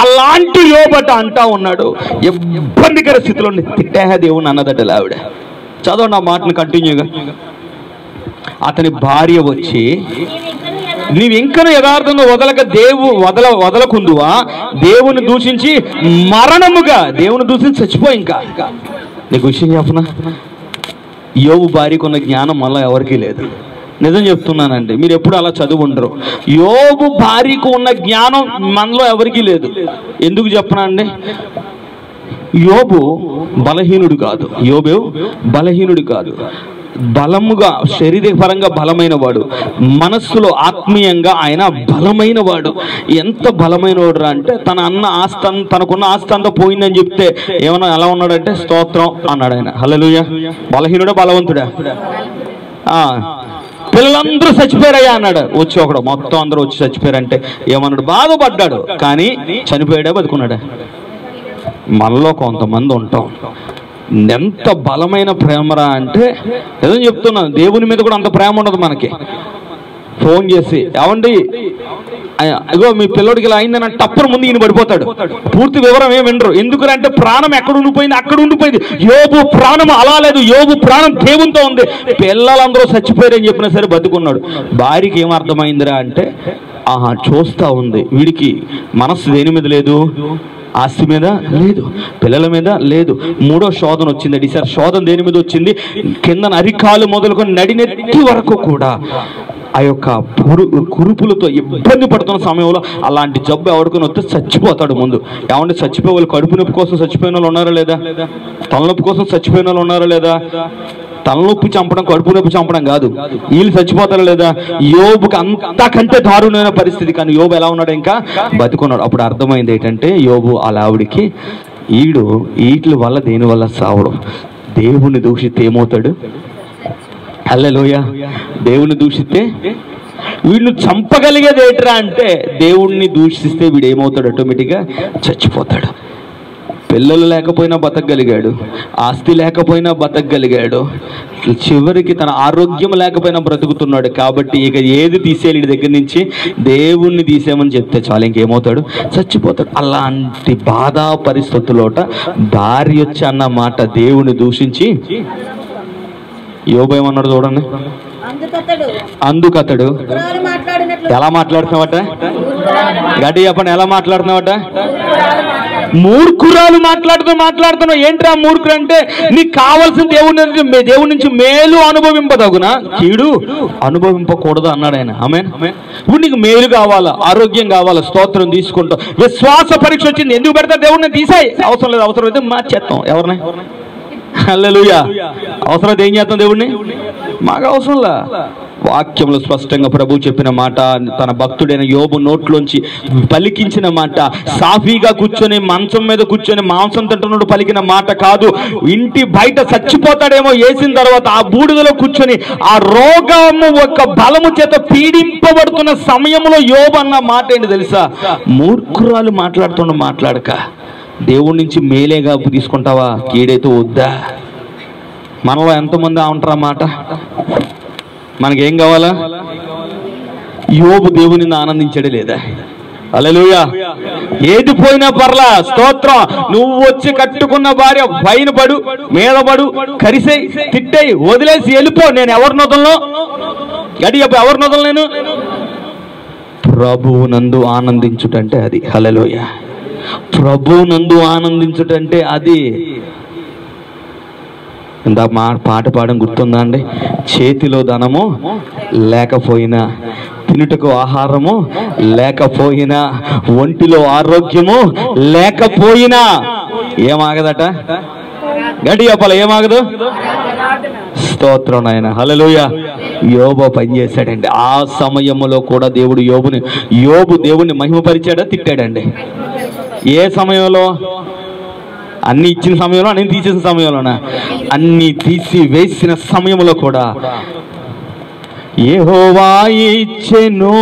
అలాంటి యోబట అంటా ఉన్నాడు, ఇబ్బందికర స్థితిలో తిట్టేహ దేవుని అన్నదట ఆవిడ. చదవండి ఆ మాటను కంటిన్యూగా. అతని భార్య వచ్చి, నీవు ఇంకను యథార్థంగా వదలకుందువా? దేవుని దూషించి మరణముగా, దేవుని దూషించి చచ్చిపో. ఇంకా నీకు విషయం చెప్పనా, యోబు భార్యకు ఉన్న జ్ఞానం మళ్ళీ ఎవరికీ లేదు. నిజం చెప్తున్నానండి, మీరు ఎప్పుడు అలా చదువు ఉండరు. యోబు భార్యకు ఉన్న జ్ఞానం మనలో ఎవరికీ లేదు. ఎందుకు చెప్పనా అండి, యోబు బలహీనుడు కాదు. యోబు బలహీనుడు కాదు, బలముగా శరీరపరంగా బలమైన వాడు, మనస్సులో ఆత్మీయంగా ఆయన బలమైన వాడు. ఎంత బలమైన వాడు అంటే, తనకున్న ఆస్తి అంతా పోయిందని చెప్తే ఏమన్నా ఎలా ఉన్నాడంటే, స్తోత్రం అన్నాడు ఆయన. హల్లెలూయా. బలహీనుడా బలవంతుడా? పిల్లలందరూ చచ్చిపోయారయ్యా అన్నాడు. వచ్చి ఒకడు మొత్తం అందరూ వచ్చి చచ్చిపోయారంటే ఏమన్నాడు? బాధపడ్డాడు. కానీ చనిపోయాడా బతుకున్నాడా? మనలో కొంతమంది ఉంటాం, ఎంత బలమైన ప్రేమరా అంటే, ఏదో చెప్తున్నాను, దేవుని మీద కూడా అంత ప్రేమ ఉండదు మనకి. ఫోన్ చేసి, ఏమండి ఇగో మీ పిల్లోడికి ఇలా అయిందని టప్పని ముందు ఈయన పడిపోతాడు. పూర్తి వివరం ఏమి వినరు. ఎందుకంటే ప్రాణం ఎక్కడ ఉండిపోయింది? అక్కడ ఉండిపోయింది. యోబు ప్రాణం అలా లేదు, యోబు ప్రాణం దేవునితో ఉంది. పిల్లలందరూ చచ్చిపోయారని చెప్పినా సరే బతుకున్నాడు. భార్యకి ఏమర్థమైందిరా అంటే, ఆహా చూస్తా ఉంది, వీడికి మనస్సు దేని మీద లేదు? ఆస్తి మీద లేదు, పిల్లల మీద లేదు. మూడో శోధన వచ్చింది. ఈసారి శోధన దేని మీద వచ్చింది? కింద అరికాలు మొదలుకొని నడినెత్తి వరకు కూడా ఆ యొక్క కురుపులతో ఇబ్బంది పడుతున్న సమయంలో అలాంటి జబ్బు ఎవరికొని వస్తే చచ్చిపోతాడు ముందు. ఏమంటే చచ్చిపోయే వాళ్ళు కడుపు నొప్పి కోసం చచ్చిపోయిన వాళ్ళు ఉన్నారా లేదా? తలనొప్పి కోసం చచ్చిపోయిన వాళ్ళు ఉన్నారా లేదా? తలనొప్పి చంపడం, కడుపు నొప్పి చంపడం కాదు. వీళ్ళు చచ్చిపోతారా లేదా? యోబుకి అంతకంటే దారుణమైన పరిస్థితి. కానీ యోబు ఎలా ఉన్నాడు? ఇంకా బతుకున్నాడు. అప్పుడు అర్థమైంది ఏంటంటే, యోబు అలా ఆవిడికి వీటి వల్ల దేని వల్ల సావడం, దేవుణ్ణి దూషిస్తే ఏమవుతాడు? హల్లెలూయా. దేవుణ్ణి దూషిస్తే వీడిని చంపగలిగేది ఏంట్రా అంటే, దేవుణ్ణి దూషిస్తే వీడు ఏమవుతాడు? ఆటోమేటిక్గా చచ్చిపోతాడు. పిల్లలు లేకపోయినా బతకగలిగాడు, ఆస్తి లేకపోయినా బతకగలిగాడు, చివరికి తన ఆరోగ్యం లేకపోయినా బ్రతుకుతున్నాడు. కాబట్టి ఇక ఏది తీసేయాలి దగ్గర నుంచి? దేవుణ్ణి తీసేయమని చెప్తే చాలు, ఇంకేమవుతాడు? చచ్చిపోతాడు. అలాంటి బాధా పరిస్థితుల్లోట భార్య వచ్చి అన్న మాట, దేవుణ్ణి దూషించి. యోబు ఏమన్నాడు చూడండి. అందుకతడు ఎలా మాట్లాడుతున్నావట? గడి చెప్పండి, ఎలా మాట్లాడుతున్నావట? మూర్ఖురాలు మాట్లాడుతున్నావు. ఏంట్రా మూర్ఖుడు అంటే, నీకు కావాల్సిన దేవుడి నుంచి మేలు అనుభవింపదగునా, కీడు అనుభవింపకూడదు అన్నాడు ఆయన. ఆమేన్. ఇప్పుడు నీకు మేలు కావాలా, ఆరోగ్యం కావాలా, స్తోత్రం తీసుకుంటావు. విశ్వాస పరీక్ష వచ్చింది, ఎందుకు పెడతారు? దేవుడిని తీసాయి. అవసరం లేదు, అవసరం అయితే మార్చేస్తాం. ఎవరిని? హల్లెలూయా. అవసరం ఏం చేస్తాం? దేవుడిని మాకు అవసరంలా. వాక్యంలో స్పష్టంగా ప్రభు చెప్పిన మాట, తన భక్తుడైన యోబు నోట్లోంచి పలికించిన మాట, సాఫీగా కూర్చొని మంచం మీద కూర్చొని మాంసం తింటున్నాడు పలికిన మాట కాదు. ఇంటి బయట చచ్చిపోతాడేమో వేసిన తర్వాత ఆ బూడిదలో కూర్చొని ఆ రోగము ఒక బలము చేత పీడింపబడుతున్న సమయంలో యోబు అన్న మాట ఏంటి తెలుసా? మూర్ఖురాలు మాట్లాడక దేవుడి నుంచి మేలేగా తీసుకుంటావా, కీడైతే వద్దా? మనలో ఎంతమంది అంటారా మాట? మనకేం కావాలా? యోబు దేవుని ఆనందించడే లేదా? హల్లెలూయా. ఏది పోయినా పర్లా, స్తోత్రం. నువ్వు వచ్చి కట్టుకున్న భార్య పైన పడు, మీద పడు, కరిసేయి, తిట్టేయి, వదిలేసి వెళ్ళిపో. నేను ఎవరిని వదలను? గడి ఎవరిని వదలను? నేను ప్రభువు నందు ఆనందించుటంటే అది. హల్లెలూయా. ప్రభువు నందు ఆనందించుటంటే అది. ఇందాక పాట పాడడం గుర్తుందా అండి? చేతిలో ధనము లేకపోయినా, తినుటకు ఆహారము లేకపోయినా, ఒంటిలో ఆరోగ్యము లేకపోయినా ఏమాగదట? గడి చెప్పాలి, ఏమాగదు? స్తోత్రం నాయన. హల్లెలూయా. యోబు పని చేశాడండి. ఆ సమయంలో కూడా యోబు దేవుణ్ణి మహిమపరిచాడా, తిట్టాడండి? ఏ సమయంలో? అన్ని ఇచ్చిన సమయంలో, అన్ని తీసేసిన సమయంలోనా? అన్ని తీసివేసిన సమయంలో కూడా యెహోవా ఇచ్చెను,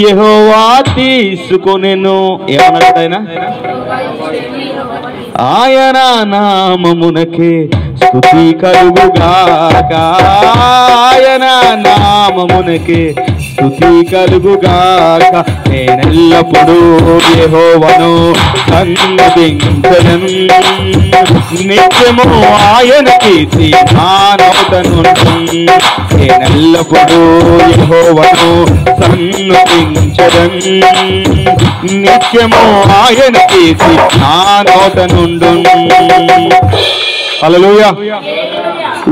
యెహోవా తీసుకొనెను. ఏమన్నాడు ఆయన? ఆయన నామమునకే స్తుతి కలుగుగాక, ఆయన నామమునకే స్తుతి కలుగుగాక. నేనెల్లప్పుడూ యెహోవాను సన్నుతించెదను, నిత్యము ఆయన కీర్తి నా నోటనుండును. నేనెల్లప్పుడూ యెహోవాను సన్నుతించెదను, నిత్యము ఆయన కీర్తి నా నోటనుండును. హల్లెలూయా.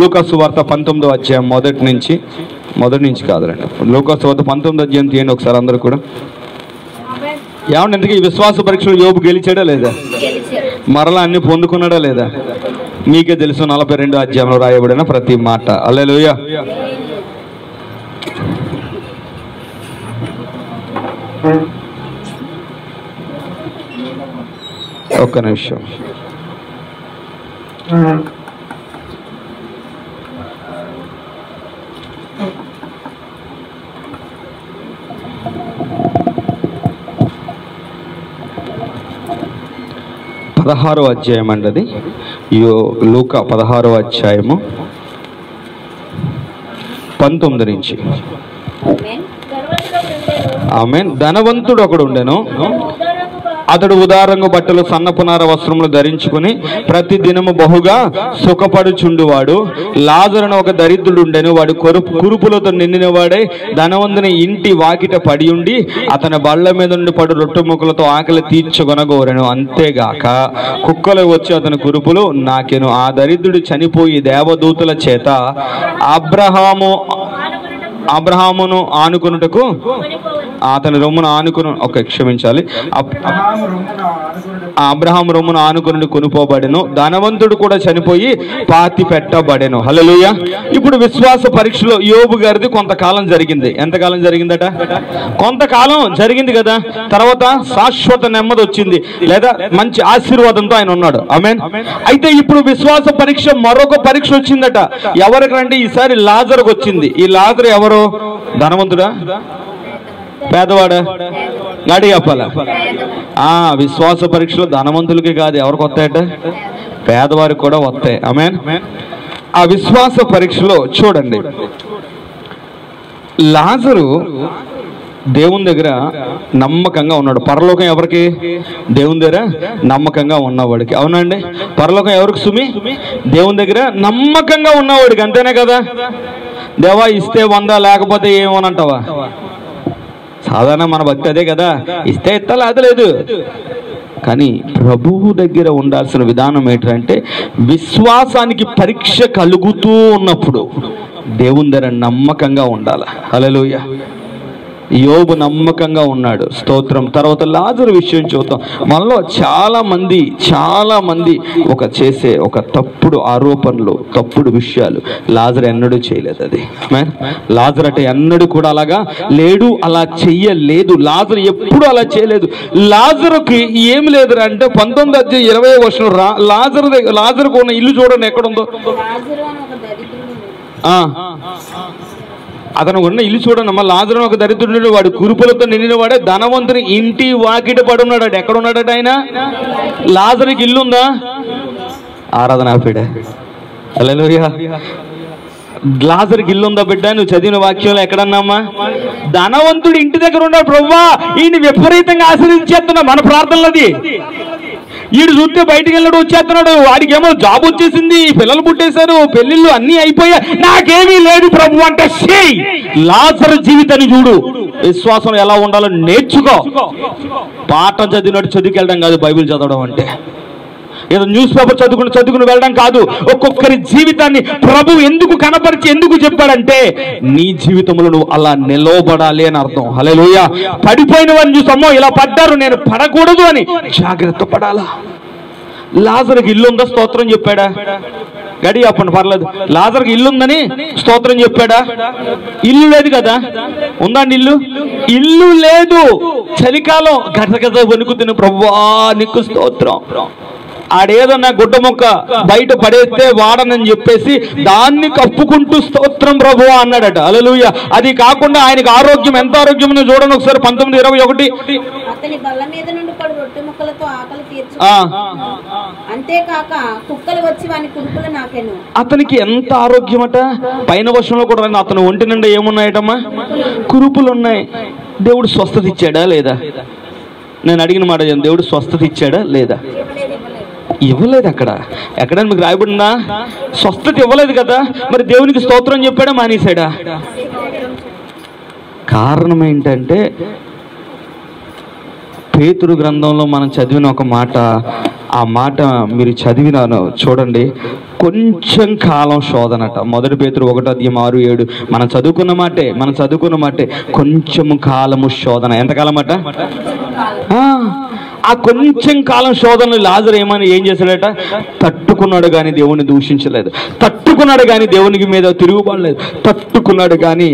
లూకాసు వార్త 19వ అధ్యాయం మొదటి నుంచి కాదులండి, లూకాసు వార్త 19వ అధ్యాయం తీయండి ఒకసారి అందరూ కూడా. ఏమంటే ఎందుకు ఈ విశ్వాస పరీక్షలు యోబు గెలిచాడా లేదా? మరలా అన్ని పొందుకున్నాడా లేదా? మీకే తెలుసు. 42వ అధ్యాయంలో రాయబడిన ప్రతి మాట. హల్లెలూయా. ఒక్క నిమిషం. పదహారో అధ్యాయం అండి అది. లూకా 16వ అధ్యాయము 19 నుంచి. ఆమేన్. ధనవంతుడు ఒకడు ఉండెను, అతడు ఉదారంగు బట్టలు సన్నపునార వస్త్రములు ధరించుకుని ప్రతి దినము బహుగా సుఖపడుచుండువాడు. లాజరును ఒక దరిద్రుడు ఉండెను, వాడు కురుపులతో నిండిన వాడే ధనవంతుని ఇంటి వాకిట పడి ఉండి అతని బళ్ళ మీద నుండి పడు రొట్టె ముక్కలతో ఆకలి తీర్చుకొనగోరెను. అంతేగాక కుక్కలు వచ్చి అతని కురుపులు నాకెను. ఆ దరిద్రుడు చనిపోయి దేవదూతల చేత అబ్రహామును ఆనుకున్నటకు అతని రొమ్మును ఆనుకుని క్షమించాలి అబ్రహాము రొమ్మును ఆనుకుని కొనుపోబడెను. ధనవంతుడు కూడా చనిపోయి పాతి పెట్టబడెను. హల్లెలూయా. ఇప్పుడు విశ్వాస పరీక్షలో యోబు గారిది కొంతకాలం జరిగింది. ఎంతకాలం జరిగిందట? కొంతకాలం జరిగింది కదా. తర్వాత శాశ్వత నెమ్మది వచ్చింది, లేదా మంచి ఆశీర్వాదంతో ఆయన ఉన్నాడు. ఆమేన్. అయితే ఇప్పుడు విశ్వాస పరీక్ష మరొక పరీక్ష వచ్చిందట. ఎవరికంటే ఈసారి లాజరుకు వచ్చింది. ఈ లాజరు ఎవరు? ధనవంతుడా పేదవాడా? గాడి చెప్పాల. విశ్వాస పరీక్షలో ధనవంతులకి కాదు, ఎవరికి వస్తాయట? పేదవారికి కూడా వస్తాయి. ఆమేన్. ఆ విశ్వాస పరీక్షలో చూడండి, లాజరు దేవుని దగ్గర నమ్మకంగా ఉన్నాడు. పరలోకం ఎవరికి? దేవుని దగ్గర నమ్మకంగా ఉన్నవాడికి. అవునండి. పరలోకం ఎవరికి సుమి? దేవుని దగ్గర నమ్మకంగా ఉన్నవాడికి. అంతేనే కదా. దేవా ఇస్తే 100 లేకపోతే ఏమోనంటావా? సాధారణ మన భక్తి అదే కదా, ఇస్తే ఇస్తా లేదా లేదు. కానీ ప్రభువు దగ్గర ఉండాల్సిన విధానం ఏంటంటే విశ్వాసానికి పరీక్ష కలుగుతూ ఉన్నప్పుడు దేవుని దగ్గర నమ్మకంగా ఉండాలి. హల్లెలూయా. యోబు నమ్మకంగా ఉన్నాడు. స్తోత్రం. తర్వాత లాజరు విషయం చూద్దాం. మనలో చాలా మంది చేసే ఒక తప్పుడు ఆరోపణలు, తప్పుడు విషయాలు లాజరు ఎన్నడూ చేయలేదు. అది లాజరు అంటే ఎన్నడూ కూడా అలాగా లేడు, అలా చెయ్యలేదు. లాజరు ఎప్పుడు అలా చేయలేదు. లాజరుకి ఏమి లేదు అంటే 19వ అధ్యాయం 20వ వచనం లాజరుకు ఉన్న ఇల్లు చూడండి ఎక్కడుందో. అతను ఉన్న ఇల్లు చూడండి అమ్మా. లాజరు ఒక దరిద్రుడు, వాడు కురుపులతో నిండిన వాడే ధనవంతుని ఇంటి వాకిట పడున్నాడు. ఎక్కడ ఉన్నాడట ఆయన? లాజరుకి ఇల్లు ఉందా? ఆరాధన ఆపిడ. హల్లెలూయా. లాజరుకి ఇల్లు ఉందా బిడ్డ? నువ్వు చదివిన వాక్యంలో ఎక్కడన్నామా? ధనవంతుడు ఇంటి దగ్గర ఉన్నాడు. ప్రభువా ఈయన విపరీతంగా ఆశీర్వదించేస్తున్నా మన ప్రార్థనలది. వీడు చూస్తే బయటికి వెళ్ళాడు, వచ్చేస్తున్నాడు. వాడికి ఏమో జాబ్ వచ్చేసింది, పిల్లలు పుట్టేశారు, పెళ్లిళ్ళు అన్ని అయిపోయా, నాకేమీ లేదు ప్రభు అంటే లాజరు జీవితాన్ని చూడు. విశ్వాసం ఎలా ఉండాలో నేర్చుకో. పాఠం చదివినట్టు చదువుకెళ్ళడం కాదు బైబిల్ చదవడం అంటే. ఏదో న్యూస్ పేపర్ చదువుకుని వెళ్ళడం కాదు. ఒక్కొక్కరి జీవితాన్ని ప్రభు ఎందుకు కనపరిచి ఎందుకు చెప్పాడంటే నీ జీవితంలో నువ్వు అలా నిలవబడాలి అని అర్థం. హల్లెలూయా. పడిపోయిన వారిని చూసామో ఇలా పడ్డారు, నేను పడకూడదు అని జాగ్రత్త పడాలా. లాజరుకి ఇల్లు ఉందా స్తోత్రం చెప్పాడా? గడి చెప్పండి పర్లేదు. లాజరుకి ఇల్లు ఉందని స్తోత్రం చెప్పాడా? ఇల్లు లేదు కదా. ఉందండి ఇల్లు? ఇల్లు లేదు. చలికాలం గజగజ వణుకుతున్న ప్రభువా నీకు స్తోత్రం. ఆడేదన్నా గుడ్డ మొక్క బయట పడేస్తే వాడనని చెప్పేసి దాన్ని కప్పుకుంటూ స్తోత్రం ప్రభువా అన్నాడట. హల్లెలూయా. అది కాకుండా ఆయనకు ఆరోగ్యం, ఎంత ఆరోగ్యం ఉందో చూడండి ఒకసారి. 19:21 అతని బల్ల మీద నుండి పడు రొట్టె ముక్కలతో ఆకలి తీర్చు, అంతేకాక కుక్కలు వచ్చి వాని కురుపులు నాకెను. అతనికి ఎంత ఆరోగ్యం అట. పైన వర్షంలో కూడా అతను ఒంటి నిండా ఏమున్నాయటమ్మా? కురుపులు ఉన్నాయి. దేవుడు స్వస్థత ఇచ్చాడా లేదా? నేను అడిగిన మాట దేవుడు స్వస్థత ఇచ్చాడా లేదా? ఇవ్వలేదు. అక్కడ ఎక్కడైనా మీకు రాయబడిందా? స్వస్థత ఇవ్వలేదు కదా. మరి దేవునికి స్తోత్రం చెప్పాడా మానేశాడా? కారణం ఏంటంటే పేతురు గ్రంథంలో మనం చదివిన ఒక మాట, ఆ మాట మీరు చదివినాను చూడండి. కొంచెం కాలం శోధనట. 1 పేతురు 1:6-7 మనం చదువుకున్న మాటే కొంచెము కాలము శోధన. ఎంతకాలం అట? ఆ కొంచెం కాలం శోధనలు లాజరు ఏం చేశాడట? తట్టుకున్నాడు కానీ దేవుని దూషించలేదు. తట్టుకున్నాడు కానీ దేవునికి మీద తిరుగుబడలేదు. తట్టుకున్నాడు కానీ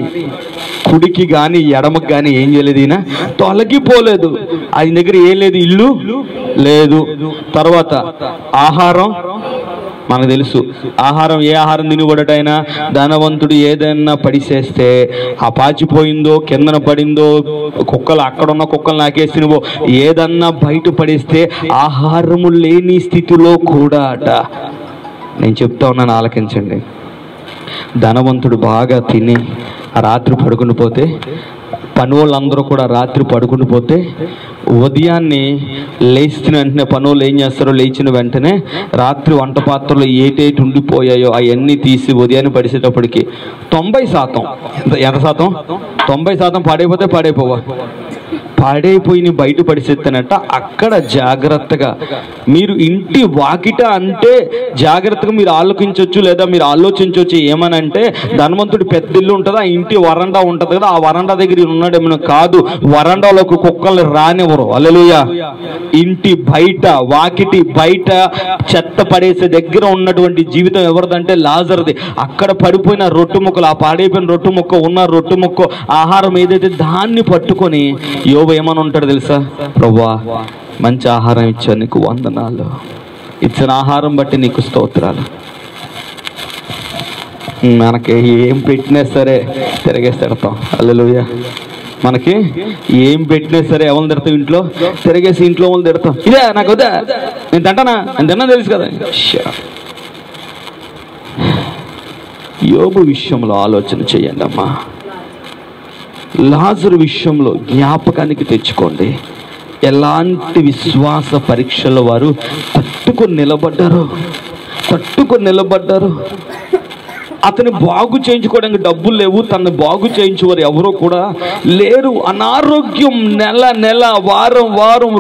కుడికి కానీ ఎడమకి కానీ ఏం చేయలేదు. ఈయన తొలగిపోలేదు. ఆయన దగ్గర ఏం లేదు, ఇల్లు లేదు. తర్వాత ఆహారం మనకు తెలుసు. ఆహారం, ఏ ఆహారం తినబడటైనా ధనవంతుడు ఏదైనా పడిసేస్తే ఆ పాచిపోయిందో కిందన పడిందో, కుక్కలు అక్కడున్న కుక్కలు నాకేసినవో ఏదన్నా బయట పడేస్తే ఆహారము లేని స్థితిలో కూడా అట. నేను చెప్తా ఉన్నాను, ఆలకించండి. ధనవంతుడు బాగా తిని రాత్రి పడుకుని పోతే, పని వాళ్ళందరూ కూడా రాత్రి పడుకుని పోతే, ఉదయాన్నే లేచిన వెంటనే పనులు ఏం చేస్తారో, లేచిన వెంటనే రాత్రి వంట పాత్రలో ఏటేటి ఉండిపోయాయో అవన్నీ తీసి ఉదయాన్నే పడిసేటప్పటికి 90% ఎంత శాతం? 90% పాడైపోవా? పాడైపోయి బయట పడిసేస్తానట. అక్కడ జాగ్రత్తగా మీరు ఇంటి వాకిట అంటే జాగ్రత్తగా మీరు ఆలోచించవచ్చు, లేదా మీరు ఆలోచించవచ్చు. ఏమనంటే ధనవంతుడి పెద్ద ఇల్లు ఉంటుంది, ఆ ఇంటి వరండా ఉంటుంది కదా, ఆ వరండా దగ్గర ఉన్నాడేమో కాదు, వరండాలోకి కుక్కల్ని రానివ్వరు. హల్లెలూయా. ఇంటి బయట, వాకిటి బయట చెత్త పడేసే దగ్గర ఉన్నటువంటి జీవితం ఎవరిదంటే లాజర్ది. అక్కడ పడిపోయిన రొట్టె ముక్కలు, ఆ పాడైపోయిన రొట్టె ముక్క, ఉన్న రొట్టె ముక్క ఆహారం ఏదైతే దాన్ని పట్టుకొని యోబు ఏమని ఉంటాడు తెలుసా? ప్రభువా మంచి ఆహారం ఇచ్చా, నీకు వందనాలు. ఇచ్చిన ఆహారం బట్టి నీకు స్తోత్రాలు. మనకి ఏం పెట్టినా సరే తిరిగేసి తిడతాం. హల్లెలూయా. మనకి ఏం పెట్టినా సరే ఎవరిని తిడతాం? ఇంట్లో తిరిగేసి ఇంట్లో వాళ్ళు తిడతాం. ఇదే నాకు వద్దా, నేను తిన్నా తెలుసు కదా. యోబు విషయంలో ఆలోచన చేయండి అమ్మా. లాజరు విషయంలో జ్ఞాపకానికి తెచ్చుకోండి. ఎలాంటి విశ్వాస పరీక్షల వారు తట్టుకొని నిలబడ్డారు. అతని బాగు చేయించుకోవడానికి డబ్బులు లేవు, తనని బాగు చేయించేవారు ఎవరో కూడా లేరు. అనారోగ్యం నెల వారం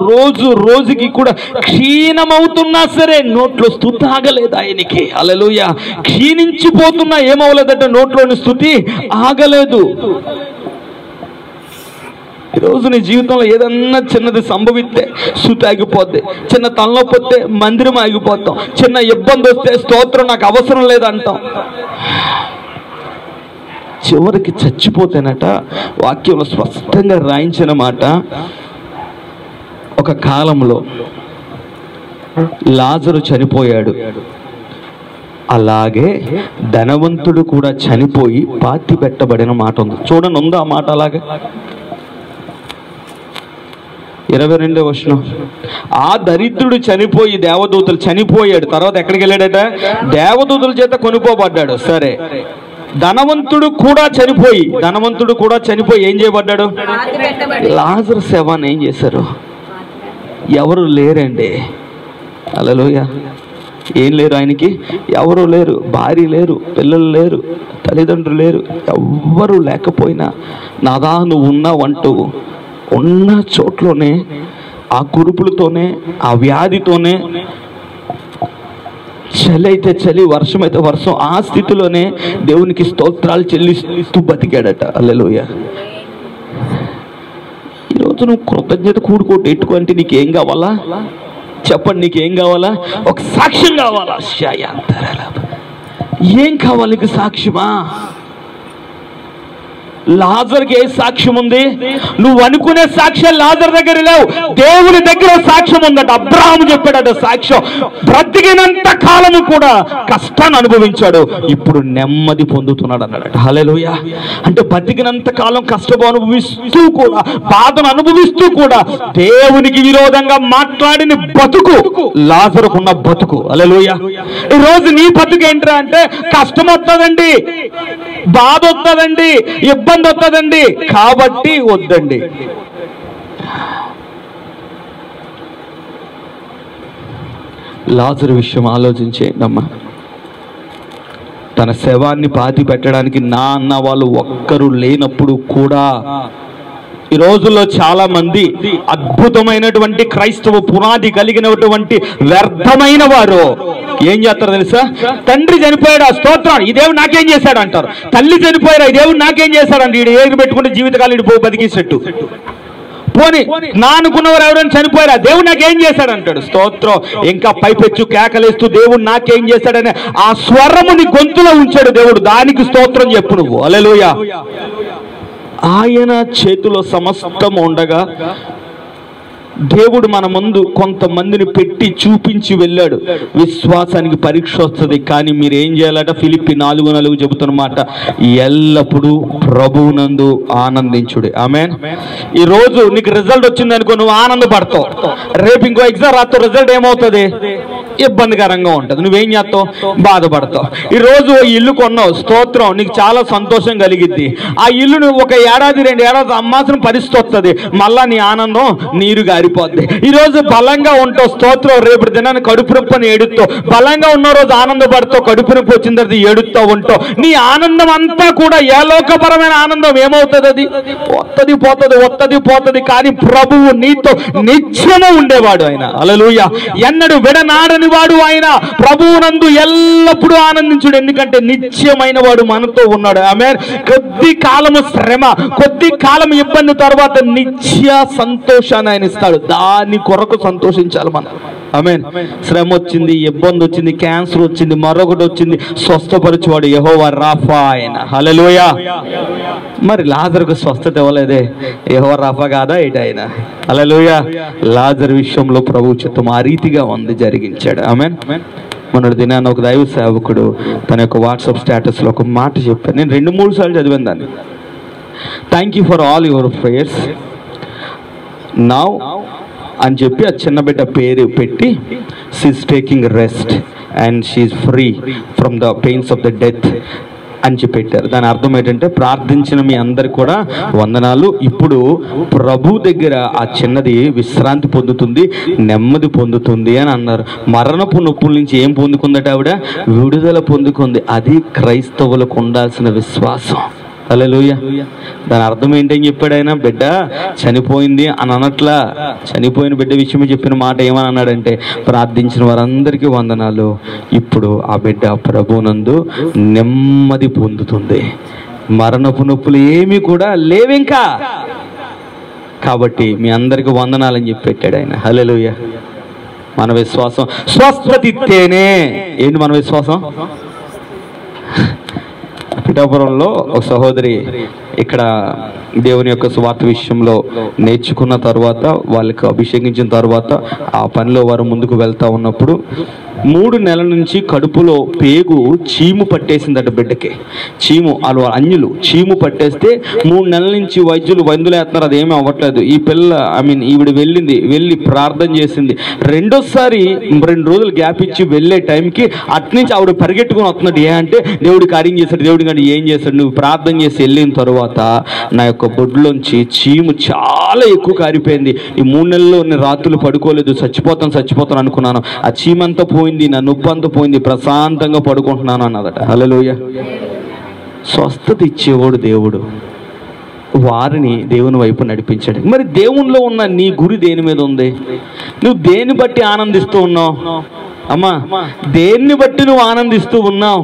రోజుకి కూడా క్షీణమవుతున్నా సరే నోట్లో స్తుతి ఆగలేదు ఆయనకి. హల్లెలూయా. క్షీణించిపోతున్నా ఏమవలేదంటే నోట్లోని స్తుతి ఆగలేదు. ఈరోజు నీ జీవితంలో ఏదన్నా చిన్నది సంభవిస్తే స్తుతి ఆగిపోద్ది. చిన్న తలనొప్పి వస్తే మందిరం ఆగిపోతాం. చిన్న ఇబ్బంది వస్తే స్తోత్రం నాకు అవసరం లేదంటాం. చివరికి చచ్చిపోతేనట వాక్యంలో స్పష్టంగా రాయించిన మాట, ఒక కాలంలో లాజరు చనిపోయాడు, అలాగే ధనవంతుడు కూడా చనిపోయి పాతి పెట్టబడిన మాట ఉంది. చూడండి, ఉందా ఆ మాట? అలాగే 22వ వచనం. ఆ దరిద్రుడు చనిపోయి, దేవదూతలు చనిపోయాడు. తర్వాత ఎక్కడికి వెళ్ళాడట? దేవదూతల చేత కొనుక్కోబడ్డాడు. సరే, ధనవంతుడు కూడా చనిపోయి ఏం చేయబడ్డాడు? లాజరు శవాన్ని ఏం చేశారు? ఎవరు లేరండి. హల్లెలూయా. ఏం లేరు ఆయనకి? ఎవరు లేరు. భార్య లేరు, పిల్లలు లేరు, తల్లిదండ్రులు లేరు, ఎవ్వరు లేకపోయినా నాదా నువ్వు ఉన్నావంటూ ఉన్న చోట్లోనే, ఆ కురుపులతోనే, ఆ వ్యాధితోనే, చలి అయితే చలి, వర్షం అయితే వర్షం, ఆ స్థితిలోనే దేవునికి స్తోత్రాలు చెల్లిస్తూ బతికాడట. హల్లెలూయా. ఈరోజు నువ్వు కృతజ్ఞత కూడుకోటి ఎట్టుకుంటే నీకేం కావాలా? చెప్పండి, నీకేం కావాలా? ఒక సాక్ష్యం కావాలా? ఏం కావాలి నీకు? సాక్ష్యమా? లాజర్కి ఏ సాక్ష్యం ఉంది? నువ్వు అనుకునే సాక్ష్యం లాజర్ దగ్గర లేవు, దేవుని దగ్గర సాక్ష్యం ఉందట. అబ్రహాము చెప్పాడట సాక్ష్యం. బ్రతికినంత కాలము కూడా కష్టాన్ని అనుభవించాడు, ఇప్పుడు నెమ్మది పొందుతున్నాడు అన్నాడట. హల్లెలూయా. అంటే బతికినంత కాలం కష్టం అనుభవిస్తూ కూడా, బాధను అనుభవిస్తూ కూడా దేవునికి విరోధంగా మాట్లాడిన బతుకు లాజరుకున్న బతుకు. హల్లెలూయా. ఈ రోజు నీ బతుకు ఏంట్రా అంటే, కష్టం వస్తుందండి, బాధ వస్తుందండి, ఇబ్బంది వస్తుందండి, కాబట్టి వద్దండి. లాజరు విషయం ఆలోచించేయండి అమ్మా. తన శవాన్ని పాతి పెట్టడానికి నా అన్న వాళ్ళు ఒక్కరు లేనప్పుడు కూడా ఈ రోజుల్లో చాలా మంది అద్భుతమైనటువంటి క్రైస్తవ పునాది కలిగినటువంటి వ్యర్థమైన వారు ఏం చేస్తారు తెలుసా? తండ్రి చనిపోయాడు, ఆ స్తోత్రం, ఈ దేవుడు నాకేం చేశాడు అంటారు. తల్లి చనిపోయాడు, ఈ దేవుడు నాకేం చేశాడంట. ఈడు ఏది పెట్టుకుంటే జీవితకాలం ఇటు బతికించట్టు. పోనీ నా అనుకున్నవారు ఎవరైనా చనిపోయారా, దేవుడు నాకేం చేశాడు అంటాడు. స్తోత్రం. ఇంకా పైపెచ్చు కేకలేస్తూ దేవుడు నాకేం చేశాడని ఆ స్వరముని గొంతులో ఉంచాడు దేవుడు, దానికి స్తోత్రం చెప్పు నువ్వు. హల్లెలూయా. ఆయన చేతిలో సమస్తం ఉండగా దేవుడు మన ముందు కొంతమందిని పెట్టి చూపించి వెళ్ళాడు. విశ్వాసానికి పరీక్ష వస్తుంది, కానీ మీరు ఏం చేయాలట? ఫిలిప్పి 4:4 చెబుతున్నమాట, ఎల్లప్పుడూ ప్రభువునందు ఆనందించుడి. ఆమేన్. ఈ రోజు నీకు రిజల్ట్ వచ్చింది అనుకో, నువ్వు ఆనందపడతావు. రేపు ఇంకో ఎగ్జామ్ రాస్తావు, రిజల్ట్ ఏమవుతుంది? ఇబ్బందికరంగా ఉంటుంది. నువ్వేం చేస్తావు? బాధపడతావు. ఈ రోజు ఇల్లు కొన్నావు, స్తోత్రం, నీకు చాలా సంతోషం కలిగిద్ది. ఆ ఇల్లు నువ్వు ఒక ఏడాది 2 ఏడాది అమ్మాల్సిన పరిస్థితి వస్తుంది, మళ్ళా నీ ఆనందం నీరు గారిపోద్ది. ఈ రోజు బలంగా ఉంటావు, స్తోత్రం, రేపు దినాన్ని కడుపు నొప్పని ఏడుస్తావు. బలంగా ఉన్న రోజు ఆనందపడతావు, కడుపు నొప్పి వచ్చిన తర్వాత ఏడుస్తూ ఉంటావు. నీ ఆనందం అంతా కూడా ఏలోకపరమైన ఆనందం ఏమవుతుంది? అది వస్తుంది పోతుంది, వస్తుంది పోతుంది, కానీ ప్రభువు నీతో నిత్యము ఉండేవాడు ఆయన. హల్లెలూయా. ఎన్నడు విడనాడని వాడు ఆయన. ప్రభువునందు ఎల్లప్పుడూ ఆనందించుడు, ఎందుకంటే నిత్యమైన వాడు మనతో ఉన్నాడు. ఆమేన్. కొద్ది కాలము శ్రమ, కొద్ది కాలం ఇబ్బంది తర్వాత నిత్య సంతోషాన్ని ఆయన ఇస్తాడు. దాని కొరకు సంతోషించాలి మనం. ఆమేన్. శ్రమ వచ్చింది, ఇబ్బంది వచ్చింది, క్యాన్సర్ వచ్చింది, మరొకటి వచ్చింది, స్వస్థపరచువాడు యెహోవా రాఫా ఆయన. హల్లెలూయా. మరి లాజరుకు స్వస్థత ఇవ్వలేదే, యెహోవా రాఫా కాదా ఏంటి ఆయన? హల్లెలూయా. లాజరు విషయంలో ప్రభు చిత్తం ఆ రీతిగా ఉంది, జరిగించాడు. ఆమేన్. మొన్నటి దినాన్ని ఒక దైవ సేవకుడు తన యొక్క వాట్సాప్ స్టేటస్లో ఒక మాట చెప్పాను, నేను 2-3 సార్లు చదివాను దాన్ని. Thank you for all your prayers now అని చెప్పి ఆ చిన్న బిడ్డ పేరు పెట్టి, she's taking rest and she's free from the pains of the death అని చెప్పి పెట్టారు. దాని అర్థం ఏంటంటే, ప్రార్థించిన మీ అందరికి కూడా వందనాలు, ఇప్పుడు ప్రభు దగ్గర ఆ చిన్నది విశ్రాంతి పొందుతుంది, నెమ్మది పొందుతుంది అని అన్నారు. మరణపు నొప్పుల నుంచి ఏం పొందుకుందట ఆవిడ? విడుదల పొందుకుంది. అది క్రైస్తవులకు ఉండాల్సిన విశ్వాసం. హల్లెలూయా. దాని అర్థం ఏంటని చెప్పాడు ఆయన? బిడ్డ చనిపోయింది అని అనట్లా, చనిపోయిన బిడ్డ విషయమే చెప్పిన మాట ఏమని అన్నాడంటే, ప్రార్థించిన వారందరికీ వందనాలు, ఇప్పుడు ఆ బిడ్డ ప్రభువునందు నెమ్మది పొందుతుంది, మరణపు నొప్పులు ఏమీ కూడా లేవింకా, కాబట్టి మీ అందరికీ వందనాలని చెప్పి పెట్టాడు ఆయన. హల్లెలూయా. మన విశ్వాసం స్వస్థత ఇస్తేనే. ఏంటి మన విశ్వాసం? పిఠాపురంలో ఒక సహోదరి ఇక్కడ దేవుని యొక్క సువార్త విషయంలో నేర్చుకున్న తర్వాత, వాళ్ళకి అభిషేకించిన తర్వాత ఆ పనిలో వారు ముందుకు వెళ్తా ఉన్నప్పుడు 3 నెలల నుంచి కడుపులో పేగు చీము పట్టేసిందట బిడ్డకి. చీము, వాళ్ళు అన్యులు, చీము పట్టేస్తే 3 నెలల నుంచి వైద్యులు వేస్తున్నారు, అదేమీ అవ్వట్లేదు. ఈ పిల్ల ఈవిడ వెళ్ళి ప్రార్థన చేసింది. రెండోసారి 2 రోజులు గ్యాప్ ఇచ్చి వెళ్ళే టైంకి అట్నుంచి ఆవిడ పరిగెట్టుకుని వస్తున్నాడు. ఏ అంటే దేవుడి కార్యం చేశాడు, దేవుడి కానీ ఏం చేశాడు, నువ్వు ప్రార్థన చేసి వెళ్ళిన తర్వాత నా యొక్క బొడ్లోంచి చీము చాలా ఎక్కువ కారిపోయింది. ఈ 3 నెలల్లో నేను రాత్రులు పడుకోలేదు, చచ్చిపోతాను అనుకున్నాను, ఆ చీమంతా పోయింది, నా నొప్పి అంతా పోయింది, ప్రశాంతంగా పడుకుంటున్నాను అన్నదట. హల్లెలూయా. స్వస్థత ఇచ్చేవాడు దేవుడు, వారిని దేవుని వైపు నడిపించాడు. మరి దేవునిలో ఉన్న నీ గురి దేని మీద ఉంది? నువ్వు దేన్ని బట్టి ఆనందిస్తూ ఉన్నావు అమ్మా? దేన్ని బట్టి నువ్వు ఆనందిస్తూ ఉన్నావు?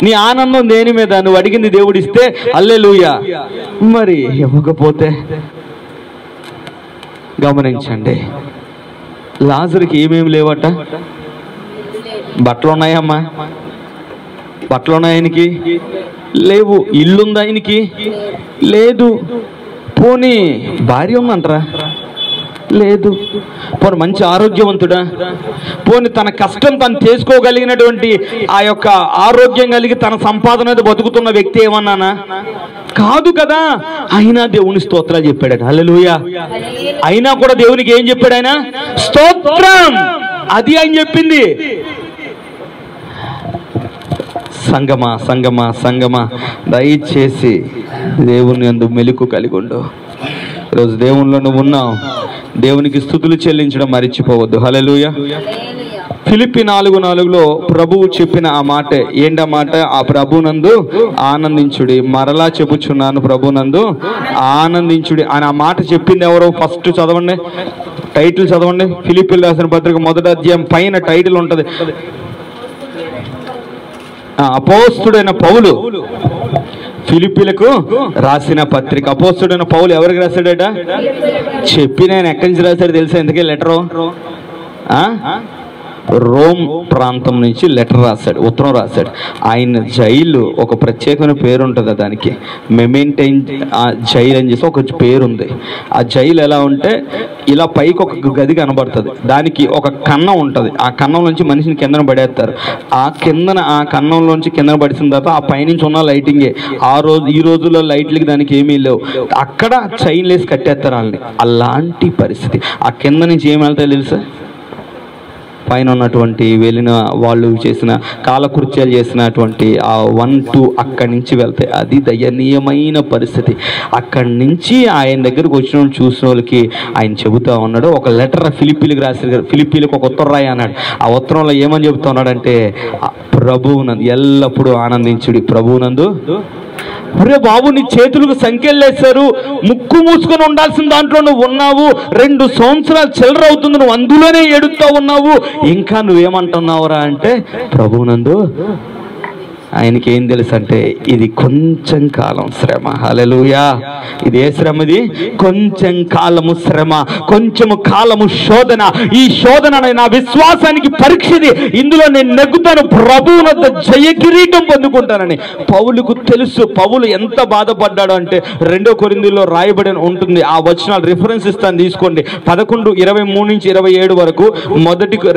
నీ ఆనందం దేని మీద? నువ్వు అడిగింది దేవుడు ఇస్తే హల్లెలూయా, మరి ఇవ్వకపోతే? గమనించండి, లాజరుకి ఏమేమి లేవట? బట్టలు ఉన్నాయమ్మా? బట్టలు ఉన్నాయి ఆయనకి? లేవు. ఇల్లుందా ఆయనకి? లేదు. పోనీ భార్య ఉందంటారా? లేదు. పోనీ మంచి ఆరోగ్యవంతుడా? పోనీ తన కష్టం తను చేసుకోగలిగినటువంటి ఆ యొక్క ఆరోగ్యం కలిగి తన సంపాదన బతుకుతున్న వ్యక్తి ఏమన్నానా? కాదు కదా. అయినా దేవుని స్తోత్రాలు చెప్పాడు. హల్లెలూయా. అయినా కూడా దేవునికి ఏం చెప్పాడు ఆయన? స్తోత్రం. అది ఆయన చెప్పింది. సంగమా సంగమా సంగమా, దయచేసి దేవుని యందు మెలుకు కలిగి ఉండు. ఈరోజు దేవునిలో నువ్వు ఉన్నావు, దేవునికి స్తుతులు చెల్లించడం మర్చిపోవద్దు. హల్లెలూయా. ఫిలిప్పి 4:4 ప్రభువు చెప్పిన ఆ మాట ఏంటన్నమాట? ఆ ప్రభునందు ఆనందించుడి. మరలా చెప్పుచున్నాను, ప్రభునందు ఆనందించుడి అని ఆ మాట చెప్పింది ఎవరు? ఫస్ట్ చదవండి, టైటిల్ చదవండి. ఫిలిప్పీలు రాసిన పత్రిక 1వ అధ్యాయం పైన టైటిల్ ఉంటుంది, అపోస్తుడైన పౌలు ఫిలిప్పీలకు రాసిన పత్రిక. అపోస్తుడైన పౌలు ఎవరికి రాశాడట? చెప్పి నేను ఎక్కడి నుంచి రాశాడు తెలుసా? ఎందుకే లెటరు? రోమ్ ప్రాంతం నుంచి లెటర్ రాశాడు, ఉత్తరం రాశాడు. ఆయన జైలు ఒక ప్రత్యేకమైన పేరు ఉంటుంది, దానికి మెమెంటైన్ జైలు అని చేసి ఒక పేరు ఉంది. ఆ జైలు ఎలా ఉంటే ఇలా పైకి ఒక గది కనబడుతుంది, దానికి ఒక కన్నం ఉంటుంది. ఆ కన్నం నుంచి మనిషిని కిందన పడేస్తారు. ఆ కన్నంలోంచి కిందన పడిసిన తర్వాత ఆ పైనుంచి ఉన్న లైటింగే. ఈ రోజుల్లో లైట్లకి దానికి ఏమీ లేవు. అక్కడ చైన్ లేసి కట్టేస్తారు వాళ్ళని. అలాంటి పరిస్థితి. ఆ కింద నుంచి ఏమి వెళ్తాయో తెలుసా? పైన ఉన్నటువంటి వెళ్ళిన వాళ్ళు చేసిన కాలకృత్యాలు చేసినటువంటి ఆ 1, 2 అక్కడి నుంచి వెళ్తాయి. అది దయనీయమైన పరిస్థితి. అక్కడి నుంచి ఆయన దగ్గరకు వచ్చిన చూసిన వాళ్ళకి ఆయన చెబుతా ఉన్నాడు. ఒక లెటర్ ఫిలిప్పీలకు రాశారు. ఫిలిప్పీలకు ఒక ఉత్తరం రాయి అన్నాడు. ఆ ఉత్తరంలో ఏమని చెబుతా ఉన్నాడంటే, ప్రభువునందు ఎల్లప్పుడూ ఆనందించుడి. ప్రభువునందు. ఒరే బాబు, నీ చేతులకు సంఖ్యలు వేశారు, ముక్కు మూసుకొని ఉండాల్సిన దాంట్లో నువ్వు ఉన్నావు. 2 సంవత్సరాలు చిల్లర అవుతుంది, నువ్వు అందులోనే ఏడుస్తూ ఉన్నావు. ఇంకా నువ్వేమంటున్నావురా అంటే, ప్రభువునందు. ఆయనకి ఏం తెలుసు అంటే, ఇది కొంచెం కాలం శ్రమ. హల్లెలూయా. ఇది ఏ శ్రమ? ఇది కొంచెం కాలము శ్రమ, కొంచెము కాలము శోధన. ఈ శోధన నా విశ్వాసానికి పరీక్షది. ఇందులో నేను నెగ్గుతాను, ప్రభువునంత జయ కిరీటం పొందుకుంటానని పౌలుకు తెలుసు. పౌలు ఎంత బాధపడ్డాడు అంటే 2 కొరింథీలో రాయబడి ఉంటుంది. ఆ వచనాలు రిఫరెన్స్ ఇస్తాను, తీసుకోండి. 11:23 నుంచి 27 వరకు.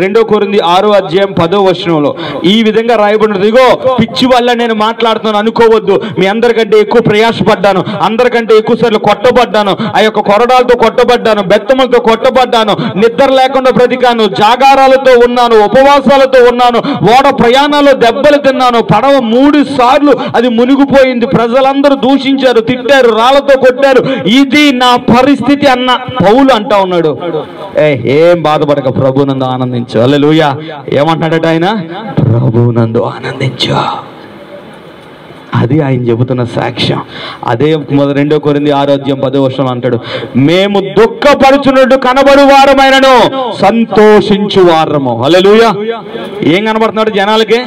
2 కొరింథీ 6వ అధ్యాయం 10వ వచనంలో ఈ విధంగా రాయబడినది. ఇగో, పిచ్చి వల్ల నేను మాట్లాడుతున్నాను అనుకోవద్దు. మీ అందరికంటే ఎక్కువ ప్రయాసపడ్డాను, అందరికంటే ఎక్కువ సార్లు కొట్టబడ్డాను, ఆ యొక్క కొరడాలతో కొట్టబడ్డాను, బెత్తములతో కొట్టబడ్డాను, నిద్ర లేకుండా బ్రతికాను, జాగారాలతో ఉన్నాను, ఉపవాసాలతో ఉన్నాను, ఓడ ప్రయాణాల్లో దెబ్బలు తిన్నాను, పడవ 3 సార్లు అది మునిగిపోయింది, ప్రజలందరూ దూషించారు, తిట్టారు, రాళ్లతో కొట్టారు. ఇది నా పరిస్థితి అన్న పౌలు అంటా ఉన్నాడు. ఏం బాధపడక ప్రభువునందు ఆనందించు. హల్లెలూయా. ఏమంటాడట ఆయన? ప్రభువునందు ఆనందించు. అది ఆయన చెబుతున్న సాక్ష్యం. అదే 2 కొరింథీ 6వ అధ్యాయం 10వ వచనం అంటాడు, మేము దుఃఖపరుచున్నట్టు కనబడు వారమైనను సంతోషించు వారము. హల్లెలూయా. ఏం కనబడుతున్నాడు జనాలకి?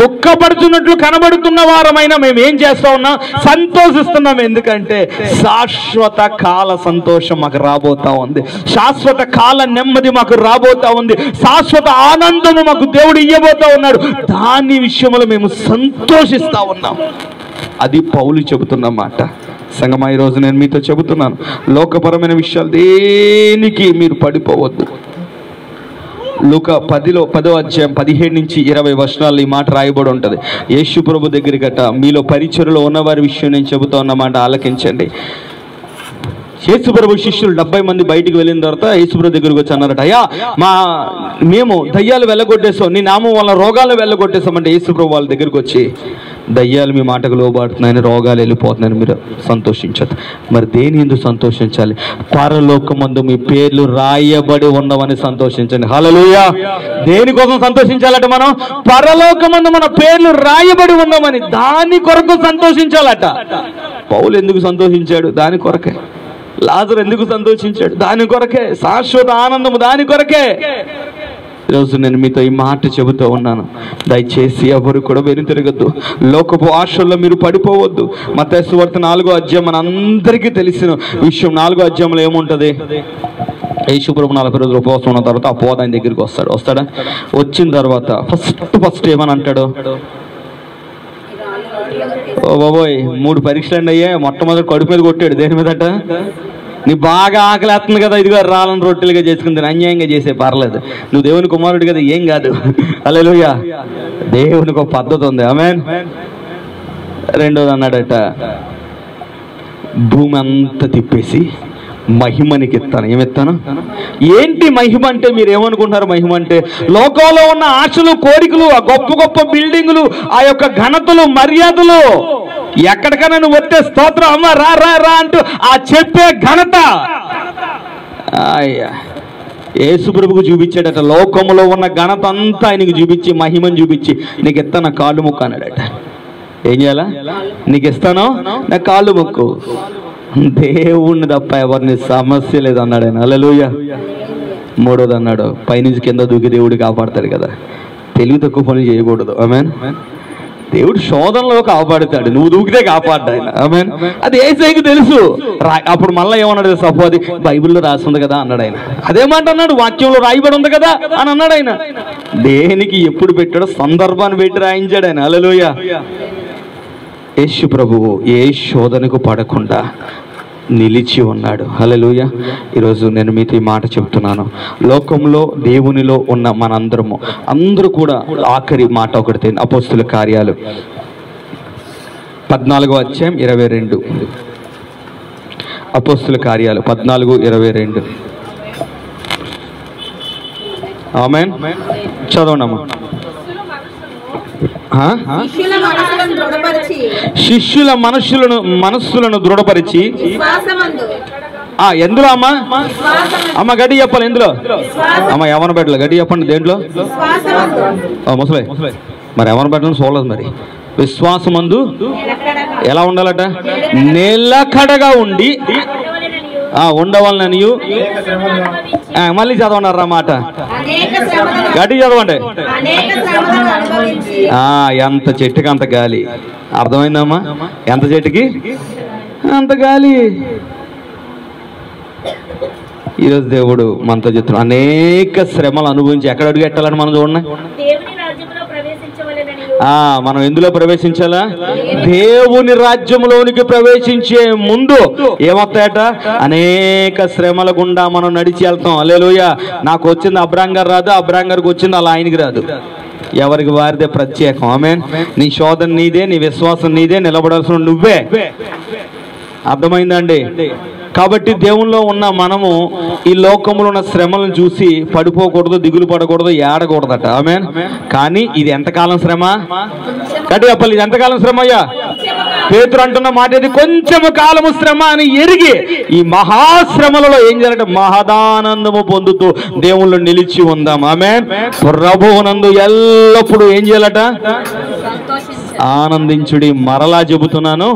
దుఃఖపరుచున్నట్లు కనబడుతున్న వారమైన మేము ఏం చేస్తా ఉన్నాం? సంతోషిస్తున్నాం. ఎందుకంటే శాశ్వత కాల సంతోషం మాకు రాబోతా ఉంది, శాశ్వత కాల నెమ్మది మాకు రాబోతా ఉంది, శాశ్వత ఆనందము మాకు దేవుడు ఇయ్యబోతా ఉన్నాడు. దాని విషయంలో మేము సంతోషిస్తా ఉన్నాం. అది పౌలు చెబుతున్న మాట. సంగమా, ఈరోజు నేను మీతో చెబుతున్నాను, లోకపరమైన విషయాలు దేనికి మీరు పడిపోవద్దు. లూకా 10వ అధ్యాయం 17 నుంచి 20 వచనాలు ఈ మాట రాయబడి ఉంటుంది. యేసు ప్రభు దగ్గరికట మీలో పరిచర్యలో ఉన్నవారి విషయం నేను చెబుతా ఉన్నమాట, ఆలకించండి. యేసుప్రభు శిష్యులు 70 మంది బయటికి వెళ్ళిన తర్వాత యేసుప్రభు దగ్గరికి వచ్చి అన్నారట, అయ్యా మేము దయ్యాలు వెళ్ళగొట్టేసాం, నీ నామం వల్ల రోగాలు వెళ్ళగొట్టేసామంటే యేసుప్రభు వాళ్ళ దగ్గరికి వచ్చి, దయ్యాలు మీ మాటకు లోబడుతున్నాయని, రోగాలు వెళ్ళిపోతున్నాయని మీరు సంతోషించదు. మరి దేని ఎందుకు సంతోషించాలి? పరలోకమందు మీ పేర్లు రాయబడి ఉండవని సంతోషించండి. హల్లెలూయా. దేనికోసం సంతోషించాలట? మనం పరలోకమందు మన పేర్లు రాయబడి ఉండమని, దాని కొరకు సంతోషించాలట. పౌలు ఎందుకు సంతోషించాడు? దాని కొరకే. లాజరు ఎందుకు సంతోషించాడు? దాని కొరకే. శాశ్వత ఆనందము దాని కొరకే. ఈరోజు నేను మీతో ఈ మాట చెబుతూ ఉన్నాను, దయచేసి ఎవరు కూడా వెనుతిరగద్దు, లోకపు ఆశల్లో మీరు పడిపోవద్దు. మత్తయి సువార్త 4వ అధ్యాయం మన అందరికీ తెలిసిన విషయం. 4వ అధ్యాయంలో ఏముంటది? యేసుప్రభు 40 రోజులు ఉపవాసం ఉన్న తర్వాత అపవాది ఆయన దగ్గరికి వస్తాడా? వచ్చిన తర్వాత ఫస్ట్ ఏమని అంటాడు? ఓ బాబోయ్ 3 పరీక్షలు అండి అయ్యే. మొట్టమొదటి కడుపు మీద కొట్టాడు. దేని మీదట? నీ బాగా ఆకలేస్తుంది కదా, ఇదిగో రాళ్ళను రొట్టెలుగా చేసుకుంది, అన్యాయంగా చేసే పర్లేదు, నువ్వు దేవుని కుమారుడు కదా, ఏం కాదు. హల్లెలూయా. దేవునికి ఒక పద్ధతి ఉంది. ఆమేన్. రెండోది అన్నాడట, భూమి అంతా తిప్పేసి మహిమనికి ఇస్తాను. ఏమిస్తాను? ఏంటి మహిమ అంటే? మీరు ఏమనుకుంటారు మహిమ అంటే? లోకంలో ఉన్న ఆశలు, కోరికలు, ఆ గొప్ప గొప్ప బిల్డింగులు, ఆ యొక్క ఘనతలు, మర్యాదలు, ఎక్కడికైనా నువ్వు వచ్చే స్తోత్రం అమ్మ రా రా రా అంటూ ఆ చెప్పే ఘనత యేసుప్రభుకు చూపించాడట. లోకంలో ఉన్న ఘనత అంతా ఆయనకు చూపించి, మహిమను చూపించి, నీకు ఇస్తాను కాళ్ళు మొక్కు అన్నాడట. ఏం చేయాలా? నీకు ఇస్తాను నా కాళ్ళు మొక్కు. దేవుణ్ణి తప్ప ఎవరిని సమస్య లేదు అన్నాడు ఆయన. హల్లెలూయా. మూడోది అన్నాడు, పైనుంచి కింద దూకి దేవుడు కాపాడతాడు కదా, తెలివి తక్కువ పనులు చేయకూడదు. ఆమేన్. దేవుడు శోధనలో కాపాడుతాడు, నువ్వు దూకితే కాపాడ్డా ఆయన. ఆమేన్. అది యేసయ్యకు తెలుసు. అప్పుడు మళ్ళీ ఏమన్నాడు? సపోది బైబిల్లో రాసి ఉంది కదా అన్నాడు ఆయన. అదేమాట అన్నాడు, వాక్యంలో రాయబడి ఉంది కదా అని అన్నాడు ఆయన. దేనికి ఎప్పుడు పెట్టాడో సందర్భాన్ని పెట్టి రాయించాడు ఆయన. హల్లెలూయా. యేసు ప్రభువు ఏ శోధనకు పడకుండా నిలిచి ఉన్నాడు. హల్లెలూయా. ఈరోజు నేను మీతో ఈ మాట చెప్తున్నాను. లోకంలో దేవునిలో ఉన్న మనందరము అందరూ కూడా ఆఖరి మాట ఒకటి, అపోస్తుల కార్యాలు 14:22. అపోస్తుల కార్యాలు 14:22. ఆమేన్. చదవండమ్మా. శిష్యుల మనస్సులను దృఢపరిచి ఎందులో అమ్మా? అమ్మ గడ్డి చెప్పాలి. ఎందులో అమ్మ? యవన బిడ్డలు గడ్డి చెప్పండి. దేంట్లో? ముసలే మరి యవన బిడ్డలను చూడలేదు. మరి విశ్వాసమందు ఎలా ఉండాలట? నిలకడగా ఉండి ఉండవాలని. మళ్ళీ చదవన్నారా మాట? గట్టి చదవండి. ఎంత చెట్టుకి అంత గాలి. అర్థమైందమ్మా? ఎంత చెట్టుకి అంత గాలి. ఈరోజు దేవుడు మనతో చెప్తున్నాడు, అనేక శ్రమలు అనుభవించి ఎక్కడ అడుగు పెట్టాలని మనం చూడండి. మనం ఎందులో ప్రవేశించాలా? దేవుని రాజ్యంలోనికి ప్రవేశించే ముందు ఏమవుతాయట? అనేక శ్రమల గుండా మనం నడిచి వెళ్తాం. హల్లెలూయా. నాకు వచ్చింది అబ్రాం గారు రాదు, అబ్రాం గారికి వచ్చింది అలా ఆయనకి రాదు. ఎవరికి వారిదే ప్రత్యేకం. ఆమేన్. నీ శోధన నీదే, నీ విశ్వాసం నీదే, నిలబడాల్సిన నువ్వే. అర్థమైందండి? కాబట్టి దేవుల్లో ఉన్న మనము ఈ లోకంలో ఉన్న శ్రమలను చూసి పడిపోకూడదు, దిగులు పడకూడదు, ఏడకూడదట. ఆమేన్. కానీ ఇది ఎంతకాలం శ్రమ? గట్టి చెప్పాలి, ఇది ఎంతకాలం శ్రమ అయ్యా? పేతురు అంటున్న మాట ఇది, కొంచెము కాలము శ్రమ అని ఎరిగి ఈ మహాశ్రమలలో ఏం చేయాలంటే మహదానందము పొందుతూ దేవుళ్ళు నిలిచి ఉందాం. ఆమేన్. ప్రభువునందు ఎల్లప్పుడూ ఏం చేయాలట? ఆనందించుడి. మరలా చెబుతున్నాను,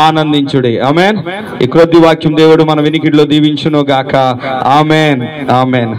ఆనందించుడి. ఆమేన్. ఈ క్రొత్త వాక్యం దేవుడు మన వినికిడిలో దీవించును గాక. ఆమేన్. ఆమేన్.